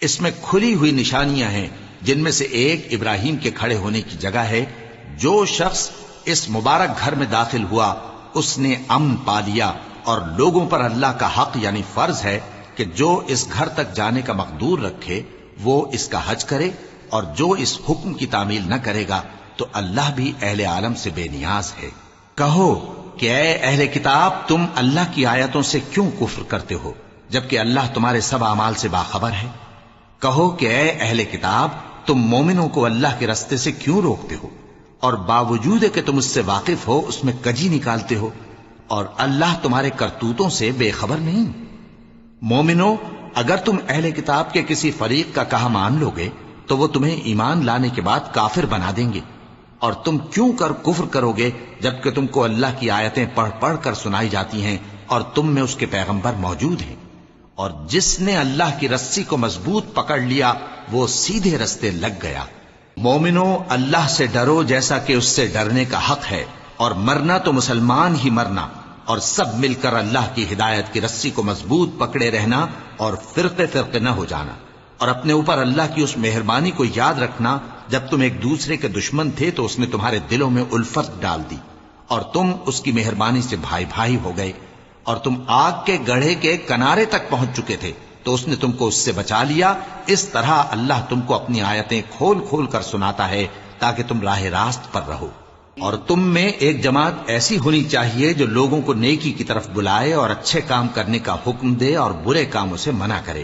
اس میں کھلی ہوئی نشانیاں ہیں، جن میں سے ایک ابراہیم کے کھڑے ہونے کی جگہ ہے۔ جو شخص اس مبارک گھر میں داخل ہوا اس نے امن پا لیا، اور لوگوں پر اللہ کا حق یعنی فرض ہے کہ جو اس گھر تک جانے کا مقدور رکھے وہ اس کا حج کرے، اور جو اس حکم کی تعمیل نہ کرے گا تو اللہ بھی اہل عالم سے بے نیاز ہے۔ کہو کہ اے اہل کتاب، تم اللہ کی آیتوں سے کیوں کفر کرتے ہو جبکہ اللہ تمہارے سب اعمال سے باخبر ہے؟ کہو کہ اے اہل کتاب، تم مومنوں کو اللہ کے رستے سے کیوں روکتے ہو، اور باوجود کہ تم اس سے واقف ہو اس میں کجی نکالتے ہو، اور اللہ تمہارے کرتوتوں سے بے خبر نہیں؟ مومنوں، اگر تم اہل کتاب کے کسی فریق کا کہا مان لو گے تو وہ تمہیں ایمان لانے کے بعد کافر بنا دیں گے، اور تم کیوں کر کفر کرو گے جبکہ تم کو اللہ کی آیتیں پڑھ پڑھ کر سنائی جاتی ہیں اور تم میں اس کے پیغمبر موجود ہیں۔ اور جس نے اللہ کی رسی کو مضبوط پکڑ لیا وہ سیدھے رستے لگ گیا۔ مومنوں، اللہ سے ڈرو جیسا کہ اس سے ڈرنے کا حق ہے، اور مرنا تو مسلمان ہی مرنا، اور سب مل کر اللہ کی ہدایت کی رسی کو مضبوط پکڑے رہنا اور فرقے فرقے نہ ہو جانا، اور اپنے اوپر اللہ کی اس مہربانی کو یاد رکھنا جب تم ایک دوسرے کے دشمن تھے تو اس نے تمہارے دلوں میں الفت ڈال دی اور تم اس کی مہربانی سے بھائی بھائی ہو گئے، اور تم آگ کے گڑھے کے کنارے تک پہنچ چکے تھے تو اس نے تم کو اس سے بچا لیا۔ اس طرح اللہ تم کو اپنی آیتیں کھول کھول کر سناتا ہے تاکہ تم راہ راست پر رہو۔ اور تم میں ایک جماعت ایسی ہونی چاہیے جو لوگوں کو نیکی کی طرف بلائے اور اچھے کام کرنے کا حکم دے اور برے کاموں سے منع کرے۔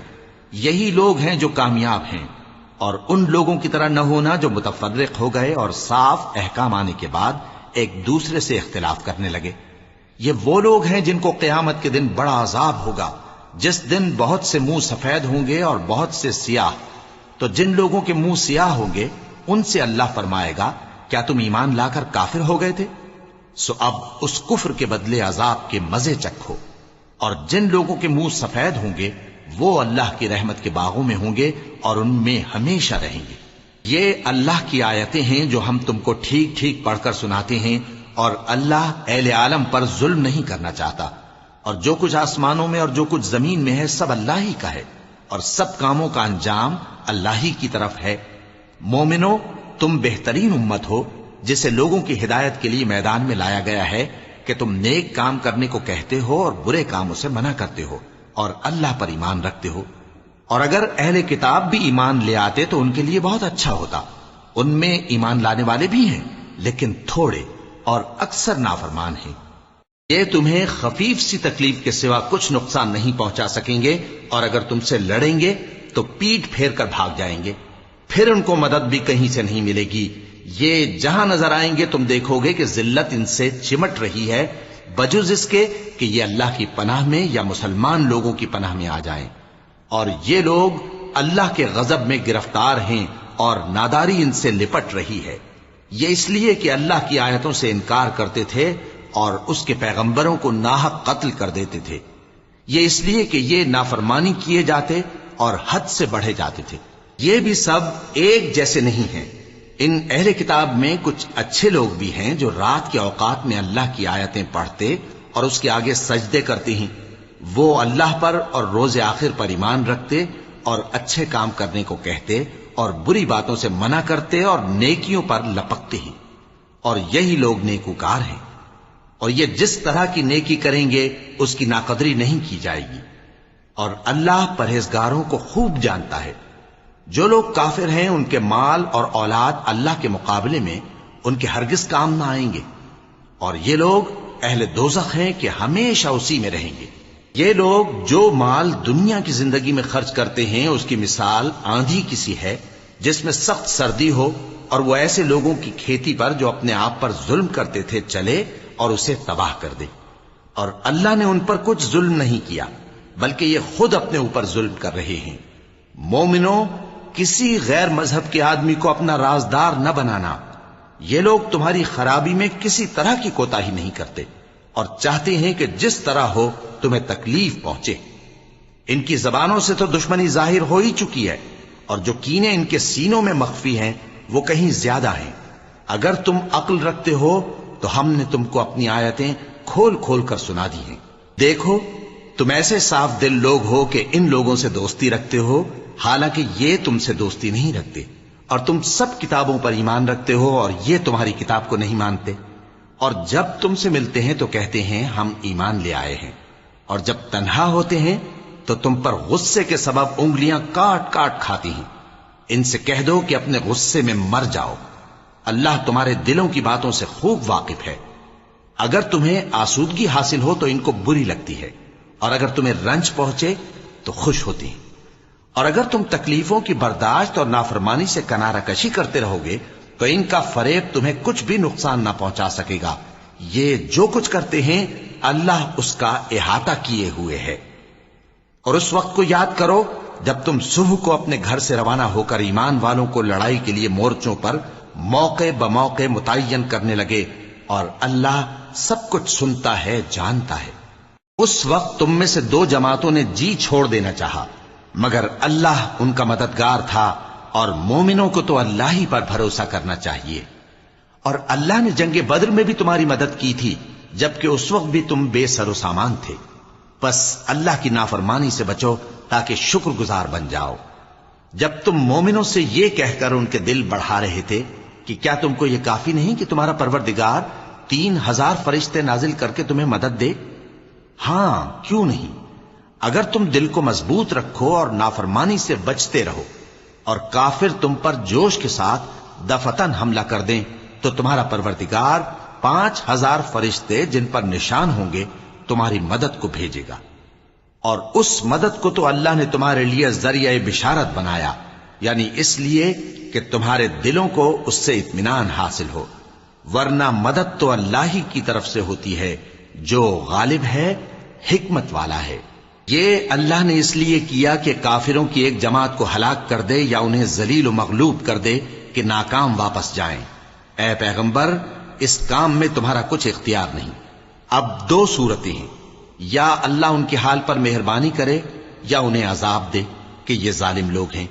یہی لوگ ہیں جو کامیاب ہیں، اور ان لوگوں کی طرح نہ ہونا جو متفرق ہو گئے اور صاف احکام آنے کے بعد ایک دوسرے سے اختلاف کرنے لگے۔ یہ وہ لوگ ہیں جن کو قیامت کے دن بڑا عذاب ہوگا، جس دن بہت سے منہ سفید ہوں گے اور بہت سے سیاہ۔ تو جن لوگوں کے منہ سیاہ ہوں گے ان سے اللہ فرمائے گا، کیا تم ایمان لا کر کافر ہو گئے تھے؟ سو اب اس کفر کے بدلے عذاب کے مزے چکھو۔ اور جن لوگوں کے منہ سفید ہوں گے وہ اللہ کی رحمت کے باغوں میں ہوں گے اور ان میں ہمیشہ رہیں گے۔ یہ اللہ کی آیتیں ہیں جو ہم تم کو ٹھیک ٹھیک پڑھ کر سناتے ہیں، اور اللہ اہل عالم پر ظلم نہیں کرنا چاہتا، اور جو کچھ آسمانوں میں اور جو کچھ زمین میں ہے سب اللہ ہی کا ہے، اور سب کاموں کا انجام اللہ ہی کی طرف ہے۔ مومنوں، تم بہترین امت ہو جسے لوگوں کی ہدایت کے لیے میدان میں لایا گیا ہے کہ تم نیک کام کرنے کو کہتے ہو اور برے کاموں سے منع کرتے ہو اور اللہ پر ایمان رکھتے ہو. اور اگر اہل کتاب بھی ایمان لے آتے تو ان کے لیے بہت اچھا ہوتا. ان میں ایمان لانے والے بھی ہیں لیکن تھوڑے اور اکثر نافرمان ہیں. یہ تمہیں خفیف سی تکلیف کے سوا کچھ نقصان نہیں پہنچا سکیں گے اور اگر تم سے لڑیں گے تو پیٹ پھیر کر بھاگ جائیں گے. پھر ان کو مدد بھی کہیں سے نہیں ملے گی. یہ جہاں نظر آئیں گے تم دیکھو گے کہ ذلت ان سے چمٹ رہی ہے بجز اس کے کہ یہ اللہ کی پناہ میں یا مسلمان لوگوں کی پناہ میں آ جائیں. اور یہ لوگ اللہ کے غضب میں گرفتار ہیں اور ناداری ان سے لپٹ رہی ہے. یہ اس لیے کہ اللہ کی آیتوں سے انکار کرتے تھے اور اس کے پیغمبروں کو ناحق قتل کر دیتے تھے. یہ اس لیے کہ یہ نافرمانی کیے جاتے اور حد سے بڑھے جاتے تھے. یہ بھی سب ایک جیسے نہیں ہیں. ان اہل کتاب میں کچھ اچھے لوگ بھی ہیں جو رات کے اوقات میں اللہ کی آیتیں پڑھتے اور اس کے آگے سجدے کرتے ہیں. وہ اللہ پر اور روز آخر پر ایمان رکھتے اور اچھے کام کرنے کو کہتے اور بری باتوں سے منع کرتے اور نیکیوں پر لپکتے ہیں. اور یہی لوگ نیکوکار ہیں. اور یہ جس طرح کی نیکی کریں گے اس کی ناقدری نہیں کی جائے گی. اور اللہ پرہیزگاروں کو خوب جانتا ہے. جو لوگ کافر ہیں ان کے مال اور اولاد اللہ کے مقابلے میں ان کے ہرگز کام نہ آئیں گے. اور یہ لوگ اہل دوزخ ہیں کہ ہمیشہ اسی میں رہیں گے. یہ لوگ جو مال دنیا کی زندگی میں خرچ کرتے ہیں اس کی مثال آندھی کی سی ہے جس میں سخت سردی ہو اور وہ ایسے لوگوں کی کھیتی پر جو اپنے آپ پر ظلم کرتے تھے چلے اور اسے تباہ کر دے. اور اللہ نے ان پر کچھ ظلم نہیں کیا بلکہ یہ خود اپنے اوپر ظلم کر رہے ہیں. مومنوں، کسی غیر مذہب کے آدمی کو اپنا رازدار نہ بنانا. یہ لوگ تمہاری خرابی میں کسی طرح کی کوتاہی نہیں کرتے اور چاہتے ہیں کہ جس طرح ہو تمہیں تکلیف پہنچے. ان کی زبانوں سے تو دشمنی ظاہر ہو ہی چکی ہے اور جو کینے ان کے سینوں میں مخفی ہیں وہ کہیں زیادہ ہیں. اگر تم عقل رکھتے ہو تو ہم نے تم کو اپنی آیتیں کھول کھول کر سنا دی ہیں. دیکھو، تم ایسے صاف دل لوگ ہو کہ ان لوگوں سے دوستی رکھتے ہو حالانکہ یہ تم سے دوستی نہیں رکھتے. اور تم سب کتابوں پر ایمان رکھتے ہو اور یہ تمہاری کتاب کو نہیں مانتے. اور جب تم سے ملتے ہیں تو کہتے ہیں ہم ایمان لے آئے ہیں، اور جب تنہا ہوتے ہیں تو تم پر غصے کے سبب انگلیاں کاٹ کاٹ کھاتی ہیں. ان سے کہہ دو کہ اپنے غصے میں مر جاؤ. اللہ تمہارے دلوں کی باتوں سے خوب واقف ہے. اگر تمہیں آسودگی حاصل ہو تو ان کو بری لگتی ہے اور اگر تمہیں رنج پہنچے تو خوش ہوتی ہیں. اور اگر تم تکلیفوں کی برداشت اور نافرمانی سے کنارہ کشی کرتے رہو گے تو ان کا فریب تمہیں کچھ بھی نقصان نہ پہنچا سکے گا. یہ جو کچھ کرتے ہیں اللہ اس کا احاطہ کیے ہوئے ہے. اور اس وقت کو یاد کرو جب تم صبح کو اپنے گھر سے روانہ ہو کر ایمان والوں کو لڑائی کے لیے مورچوں پر موقع بموقع متعین کرنے لگے اور اللہ سب کچھ سنتا ہے، جانتا ہے. اس وقت تم میں سے دو جماعتوں نے جی چھوڑ دینا چاہا مگر اللہ ان کا مددگار تھا اور مومنوں کو تو اللہ ہی پر بھروسہ کرنا چاہیے. اور اللہ نے جنگ بدر میں بھی تمہاری مدد کی تھی جبکہ اس وقت بھی تم بے سر و سامان تھے. بس اللہ کی نافرمانی سے بچو تاکہ شکر گزار بن جاؤ. جب تم مومنوں سے یہ کہہ کر ان کے دل بڑھا رہے تھے کہ کیا تم کو یہ کافی نہیں کہ تمہارا پروردگار 3000 فرشتے نازل کر کے تمہیں مدد دے؟ ہاں، کیوں نہیں. اگر تم دل کو مضبوط رکھو اور نافرمانی سے بچتے رہو اور کافر تم پر جوش کے ساتھ دفتن حملہ کر دیں تو تمہارا پروردگار 5000 فرشتے جن پر نشان ہوں گے تمہاری مدد کو بھیجے گا. اور اس مدد کو تو اللہ نے تمہارے لیے ذریعہ بشارت بنایا، یعنی اس لیے کہ تمہارے دلوں کو اس سے اطمینان حاصل ہو. ورنہ مدد تو اللہ ہی کی طرف سے ہوتی ہے جو غالب ہے، حکمت والا ہے. یہ اللہ نے اس لیے کیا کہ کافروں کی ایک جماعت کو ہلاک کر دے یا انہیں ذلیل و مغلوب کر دے کہ ناکام واپس جائیں. اے پیغمبر، اس کام میں تمہارا کچھ اختیار نہیں. اب دو صورتیں ہیں، یا اللہ ان کے حال پر مہربانی کرے یا انہیں عذاب دے کہ یہ ظالم لوگ ہیں.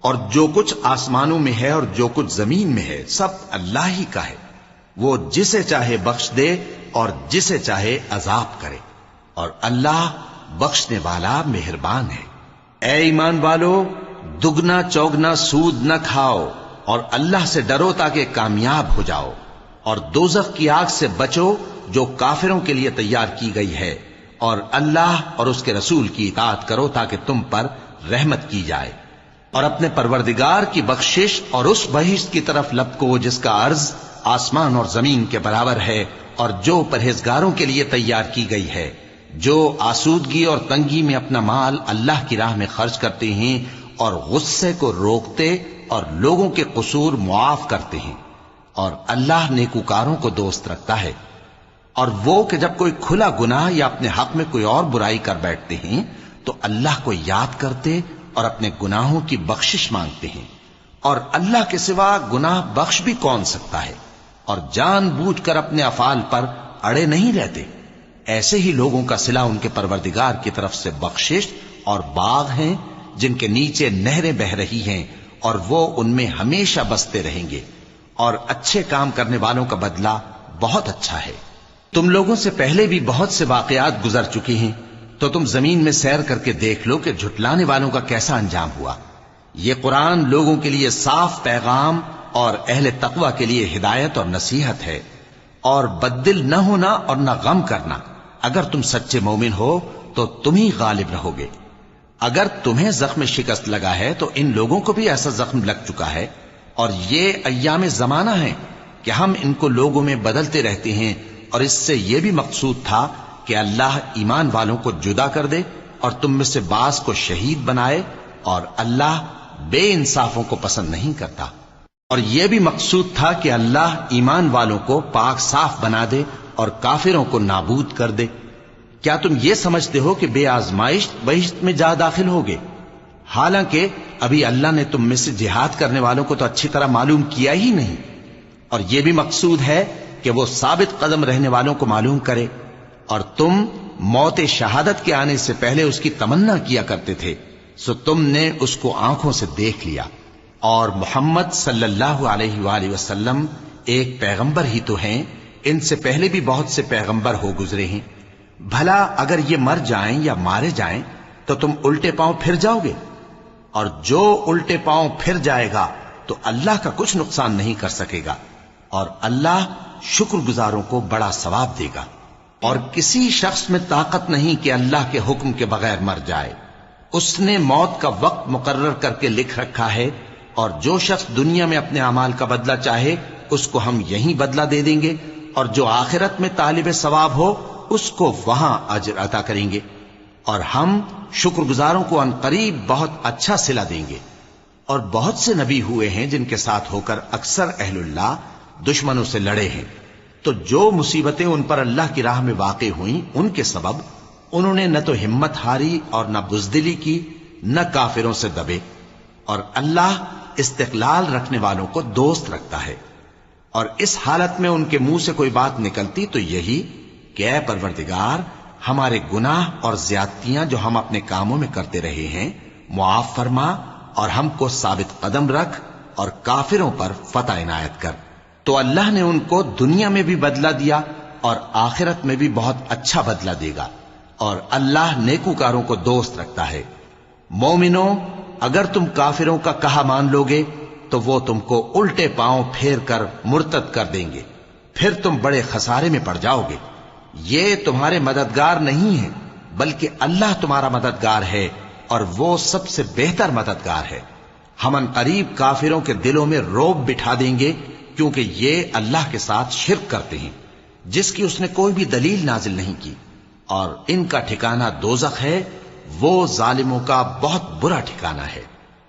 اور جو کچھ آسمانوں میں ہے اور جو کچھ زمین میں ہے سب اللہ ہی کا ہے. وہ جسے چاہے بخش دے اور جسے چاہے عذاب کرے، اور اللہ بخشنے والا مہربان ہے. اے ایمان والو، دگنا چوگنا سود نہ کھاؤ اور اللہ سے ڈرو تاکہ کامیاب ہو جاؤ، اور دوزخ کی آگ سے بچو جو کافروں کے لیے تیار کی گئی ہے، اور اللہ اور اس کے رسول کی اطاعت کرو تاکہ تم پر رحمت کی جائے، اور اپنے پروردگار کی بخشش اور اس بہشت کی طرف لپکو جس کا عرض آسمان اور زمین کے برابر ہے، اور جو پرہیزگاروں کے لیے تیار کی گئی ہے، جو آسودگی اور تنگی میں اپنا مال اللہ کی راہ میں خرچ کرتے ہیں اور غصے کو روکتے اور لوگوں کے قصور معاف کرتے ہیں، اور اللہ نیکوکاروں کو دوست رکھتا ہے۔ اور وہ کہ جب کوئی کھلا گناہ یا اپنے حق میں کوئی اور برائی کر بیٹھتے ہیں تو اللہ کو یاد کرتے اور اپنے گناہوں کی بخشش مانگتے ہیں، اور اللہ کے سوا گناہ بخش بھی کون سکتا ہے، اور جان بوجھ کر اپنے افعال پر اڑے نہیں رہتے۔ ایسے ہی لوگوں کا صلہ ان کے پروردگار کی طرف سے بخشش اور باغ ہیں جن کے نیچے نہریں بہ رہی ہیں، اور وہ ان میں ہمیشہ بستے رہیں گے، اور اچھے کام کرنے والوں کا بدلہ بہت اچھا ہے۔ تم لوگوں سے پہلے بھی بہت سے واقعات گزر چکے ہیں، تو تم زمین میں سیر کر کے دیکھ لو کہ جھٹلانے والوں کا کیسا انجام ہوا۔ یہ قرآن لوگوں کے لیے صاف پیغام اور اہل تقوی کے لیے ہدایت اور نصیحت ہے، اور بددل نہ ہونا اور نہ غم کرنا۔ اگر تم سچے مومن ہو تو تم ہی غالب رہو گے۔ اگر تمہیں زخم شکست لگا ہے تو ان لوگوں کو بھی ایسا زخم لگ چکا ہے، اور یہ ایام زمانہ ہیں کہ ہم ان کو لوگوں میں بدلتے رہتے ہیں، اور اس سے یہ بھی مقصود تھا کہ اللہ ایمان والوں کو جدا کر دے اور تم میں سے بعض کو شہید بنائے، اور اللہ بے انصافوں کو پسند نہیں کرتا۔ اور یہ بھی مقصود تھا کہ اللہ ایمان والوں کو پاک صاف بنا دے اور کافروں کو نابود کر دے۔ کیا تم یہ سمجھتے ہو کہ بے آزمائش بہشت میں جا داخل ہوگے؟ حالانکہ ابھی اللہ نے تم میں سے جہاد کرنے والوں کو تو اچھی طرح معلوم کیا ہی نہیں، اور یہ بھی مقصود ہے کہ وہ ثابت قدم رہنے والوں کو معلوم کرے، اور تم موت شہادت کے آنے سے پہلے اس کی تمنا کیا کرتے تھے، سو تم نے اس کو آنکھوں سے دیکھ لیا۔ اور محمد صلی اللہ علیہ وآلہ وسلم ایک پیغمبر ہی تو ہیں، ان سے پہلے بھی بہت سے پیغمبر ہو گزرے ہیں۔ بھلا اگر یہ مر جائیں یا مارے جائیں تو تم الٹے پاؤں پھر جاؤ گے؟ اور جو الٹے پاؤں پھر جائے گا تو اللہ کا کچھ نقصان نہیں کر سکے گا، اور اللہ شکر گزاروں کو بڑا ثواب دے گا۔ اور کسی شخص میں طاقت نہیں کہ اللہ کے حکم کے بغیر مر جائے، اس نے موت کا وقت مقرر کر کے لکھ رکھا ہے، اور جو شخص دنیا میں اپنے اعمال کا بدلہ چاہے اس کو ہم یہیں بدلہ دے دیں گے، اور جو آخرت میں طالب ثواب ہو اس کو وہاں اجر عطا کریں گے، اور ہم شکر گزاروں کو عنقریب بہت اچھا صلہ دیں گے۔ اور بہت سے نبی ہوئے ہیں جن کے ساتھ ہو کر اکثر اہل اللہ دشمنوں سے لڑے ہیں، تو جو مصیبتیں ان پر اللہ کی راہ میں واقع ہوئیں ان کے سبب انہوں نے نہ تو ہمت ہاری اور نہ بزدلی کی، نہ کافروں سے دبے، اور اللہ استقلال رکھنے والوں کو دوست رکھتا ہے۔ اور اس حالت میں ان کے منہ سے کوئی بات نکلتی تو یہی کہ اے پروردگار، ہمارے گناہ اور زیادتیاں جو ہم اپنے کاموں میں کرتے رہے ہیں معاف فرما، اور ہم کو ثابت قدم رکھ، اور کافروں پر فتح عنایت کر۔ تو اللہ نے ان کو دنیا میں بھی بدلہ دیا اور آخرت میں بھی بہت اچھا بدلہ دے گا، اور اللہ نیکوکاروں کو دوست رکھتا ہے۔ مومنوں، اگر تم کافروں کا کہا مان لوگے تو وہ تم کو الٹے پاؤں پھیر کر مرتد کر دیں گے، پھر تم بڑے خسارے میں پڑ جاؤ گے۔ یہ تمہارے مددگار نہیں ہیں بلکہ اللہ تمہارا مددگار ہے، اور وہ سب سے بہتر مددگار ہے۔ ہم عنقریب کافروں کے دلوں میں رعب بٹھا دیں گے، کیونکہ یہ اللہ کے ساتھ شرک کرتے ہیں جس کی اس نے کوئی بھی دلیل نازل نہیں کی، اور ان کا ٹھکانہ دوزخ ہے، وہ ظالموں کا بہت برا ٹھکانہ ہے۔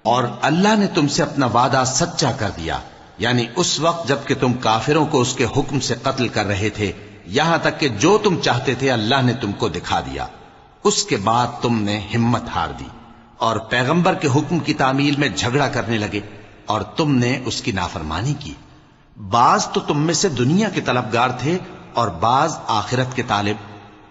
اور اللہ نے تم سے اپنا وعدہ سچا کر دیا، یعنی اس وقت جب کہ تم کافروں کو اس کے حکم سے قتل کر رہے تھے، یہاں تک کہ جو تم چاہتے تھے اللہ نے تم کو دکھا دیا۔ اس کے بعد تم نے ہمت ہار دی اور پیغمبر کے حکم کی تعمیل میں جھگڑا کرنے لگے، اور تم نے اس کی نافرمانی کی۔ بعض تو تم میں سے دنیا کے طلبگار تھے اور بعض آخرت کے طالب۔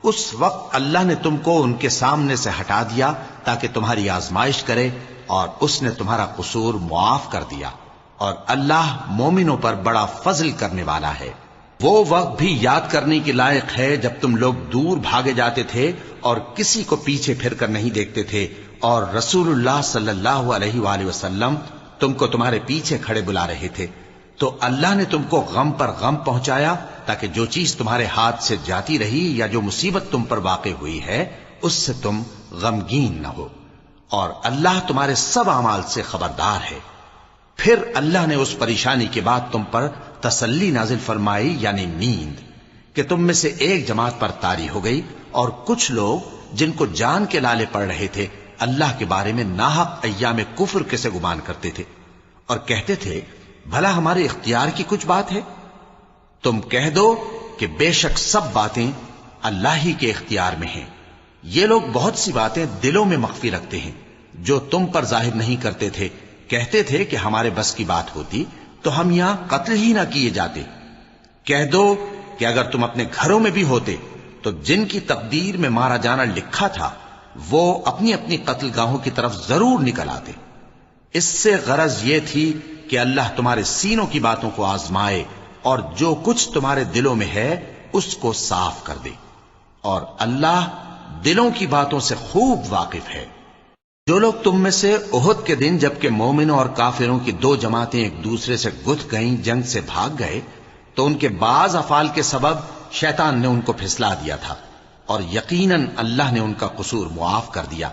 اس وقت اللہ نے تم کو ان کے سامنے سے ہٹا دیا تاکہ تمہاری آزمائش کرے، اور اس نے تمہارا قصور معاف کر دیا، اور اللہ مومنوں پر بڑا فضل کرنے والا ہے۔ وہ وقت بھی یاد کرنے کے لائق ہے جب تم لوگ دور بھاگے جاتے تھے اور کسی کو پیچھے پھر کر نہیں دیکھتے تھے، اور رسول اللہ صلی اللہ علیہ وآلہ وسلم تم کو تمہارے پیچھے کھڑے بلا رہے تھے، تو اللہ نے تم کو غم پر غم پہنچایا تاکہ جو چیز تمہارے ہاتھ سے جاتی رہی یا جو مصیبت تم پر واقع ہوئی ہے اس سے تم غمگین نہ ہو، اور اللہ تمہارے سب اعمال سے خبردار ہے۔ پھر اللہ نے اس پریشانی کے بعد تم پر تسلی نازل فرمائی، یعنی نیند، کہ تم میں سے ایک جماعت پر طاری ہو گئی، اور کچھ لوگ جن کو جان کے لالے پڑ رہے تھے اللہ کے بارے میں ناحق ایام کفر کے سے گمان کرتے تھے، اور کہتے تھے بھلا ہمارے اختیار کی کچھ بات ہے؟ تم کہہ دو کہ بے شک سب باتیں اللہ ہی کے اختیار میں ہیں۔ یہ لوگ بہت سی باتیں دلوں میں مخفی رکھتے ہیں جو تم پر ظاہر نہیں کرتے تھے۔ کہتے تھے کہ ہمارے بس کی بات ہوتی تو ہم یہاں قتل ہی نہ کیے جاتے۔ کہہ دو کہ اگر تم اپنے گھروں میں بھی ہوتے تو جن کی تقدیر میں مارا جانا لکھا تھا وہ اپنی اپنی قتل گاہوں کی طرف ضرور نکل آتے۔ اس سے غرض یہ تھی کہ اللہ تمہارے سینوں کی باتوں کو آزمائے اور جو کچھ تمہارے دلوں میں ہے اس کو صاف کر دے، اور اللہ دلوں کی باتوں سے خوب واقف ہے۔ جو لوگ تم میں سے احد کے دن جبکہ مومنوں اور کافروں کی دو جماعتیں ایک دوسرے سے گتھ گئیں جنگ سے بھاگ گئے تو ان کے بعض افعال کے سبب شیطان نے ان کو پھسلا دیا تھا، اور یقیناً اللہ نے ان کا قصور معاف کر دیا۔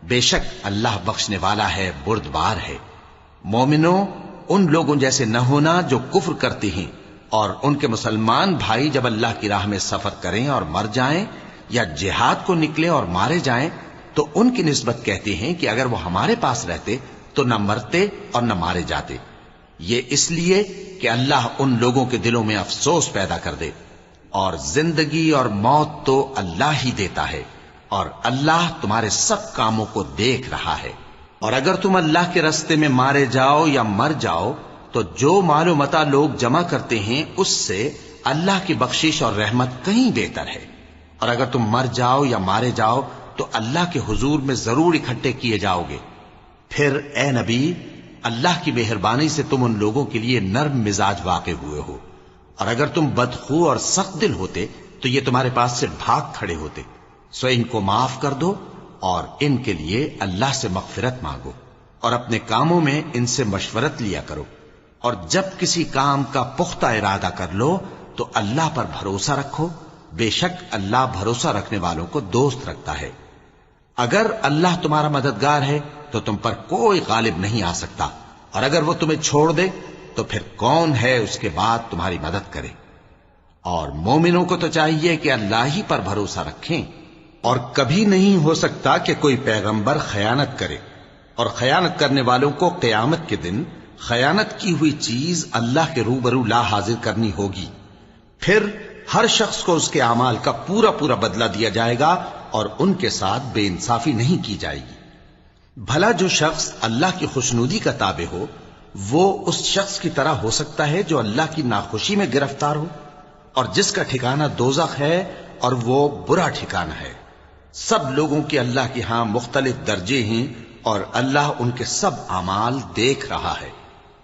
بے شک اللہ بخشنے والا ہے، بردبار ہے۔ مومنوں، ان لوگوں جیسے نہ ہونا جو کفر کرتے ہیں، اور ان کے مسلمان بھائی جب اللہ کی راہ میں سفر کریں اور مر جائیں یا جہاد کو نکلے اور مارے جائیں تو ان کی نسبت کہتے ہیں کہ اگر وہ ہمارے پاس رہتے تو نہ مرتے اور نہ مارے جاتے، یہ اس لیے کہ اللہ ان لوگوں کے دلوں میں افسوس پیدا کر دے۔ اور زندگی اور موت تو اللہ ہی دیتا ہے، اور اللہ تمہارے سب کاموں کو دیکھ رہا ہے۔ اور اگر تم اللہ کے راستے میں مارے جاؤ یا مر جاؤ تو جو مال و متاع لوگ جمع کرتے ہیں اس سے اللہ کی بخشش اور رحمت کہیں بہتر ہے، اور اگر تم مر جاؤ یا مارے جاؤ تو اللہ کے حضور میں ضرور اکٹھے کیے جاؤ گے۔ پھر اے نبی، اللہ کی مہربانی سے تم ان لوگوں کے لیے نرم مزاج واقع ہوئے ہو، اور اگر تم بدخو اور سخت دل ہوتے تو یہ تمہارے پاس سے بھاگ کھڑے ہوتے۔ سو ان کو معاف کر دو اور ان کے لیے اللہ سے مغفرت مانگو، اور اپنے کاموں میں ان سے مشورت لیا کرو، اور جب کسی کام کا پختہ ارادہ کر لو تو اللہ پر بھروسہ رکھو، بے شک اللہ بھروسہ رکھنے والوں کو دوست رکھتا ہے۔ اگر اللہ تمہارا مددگار ہے تو تم پر کوئی غالب نہیں آ سکتا، اور اگر وہ تمہیں چھوڑ دے تو پھر کون ہے اس کے بعد تمہاری مدد کرے۔ اور مومنوں کو تو چاہیے کہ اللہ ہی پر بھروسہ رکھیں، اور کبھی نہیں ہو سکتا کہ کوئی پیغمبر خیانت کرے، اور خیانت کرنے والوں کو قیامت کے دن خیانت کی ہوئی چیز اللہ کے روبرو لا حاضر کرنی ہوگی۔ پھر ہر شخص کو اس کے اعمال کا پورا پورا بدلہ دیا جائے گا، اور ان کے ساتھ بے انصافی نہیں کی جائے گی۔ بھلا جو شخص اللہ کی خوشنودی کا تابع ہو وہ اس شخص کی طرح ہو سکتا ہے جو اللہ کی ناخوشی میں گرفتار ہو، اور جس کا ٹھکانہ دوزخ ہے اور وہ برا ٹھکانہ ہے۔ سب لوگوں کے اللہ کے ہاں مختلف درجے ہیں، اور اللہ ان کے سب اعمال دیکھ رہا ہے۔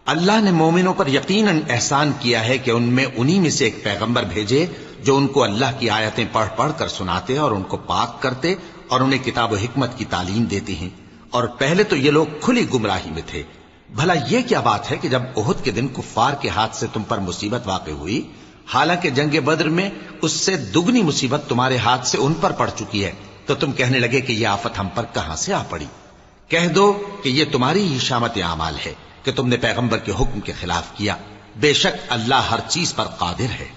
اللہ نے مومنوں پر یقیناً احسان کیا ہے کہ ان میں انہی میں سے ایک پیغمبر بھیجے جو ان کو اللہ کی آیتیں پڑھ پڑھ کر سناتے اور ان کو پاک کرتے اور انہیں کتاب و حکمت کی تعلیم دیتے ہیں، اور پہلے تو یہ لوگ کھلی گمراہی میں تھے۔ بھلا یہ کیا بات ہے کہ جب احد کے دن کفار کے ہاتھ سے تم پر مصیبت واقع ہوئی، حالانکہ جنگ بدر میں اس سے دگنی مصیبت تمہارے ہاتھ سے ان پر پڑ چکی ہے، تو تم کہنے لگے کہ یہ آفت ہم پر کہاں سے آ پڑی؟ کہہ دو کہ یہ تمہاری ہی شامت اعمال ہے کہ تم نے پیغمبر کے حکم کے خلاف کیا، بے شک اللہ ہر چیز پر قادر ہے۔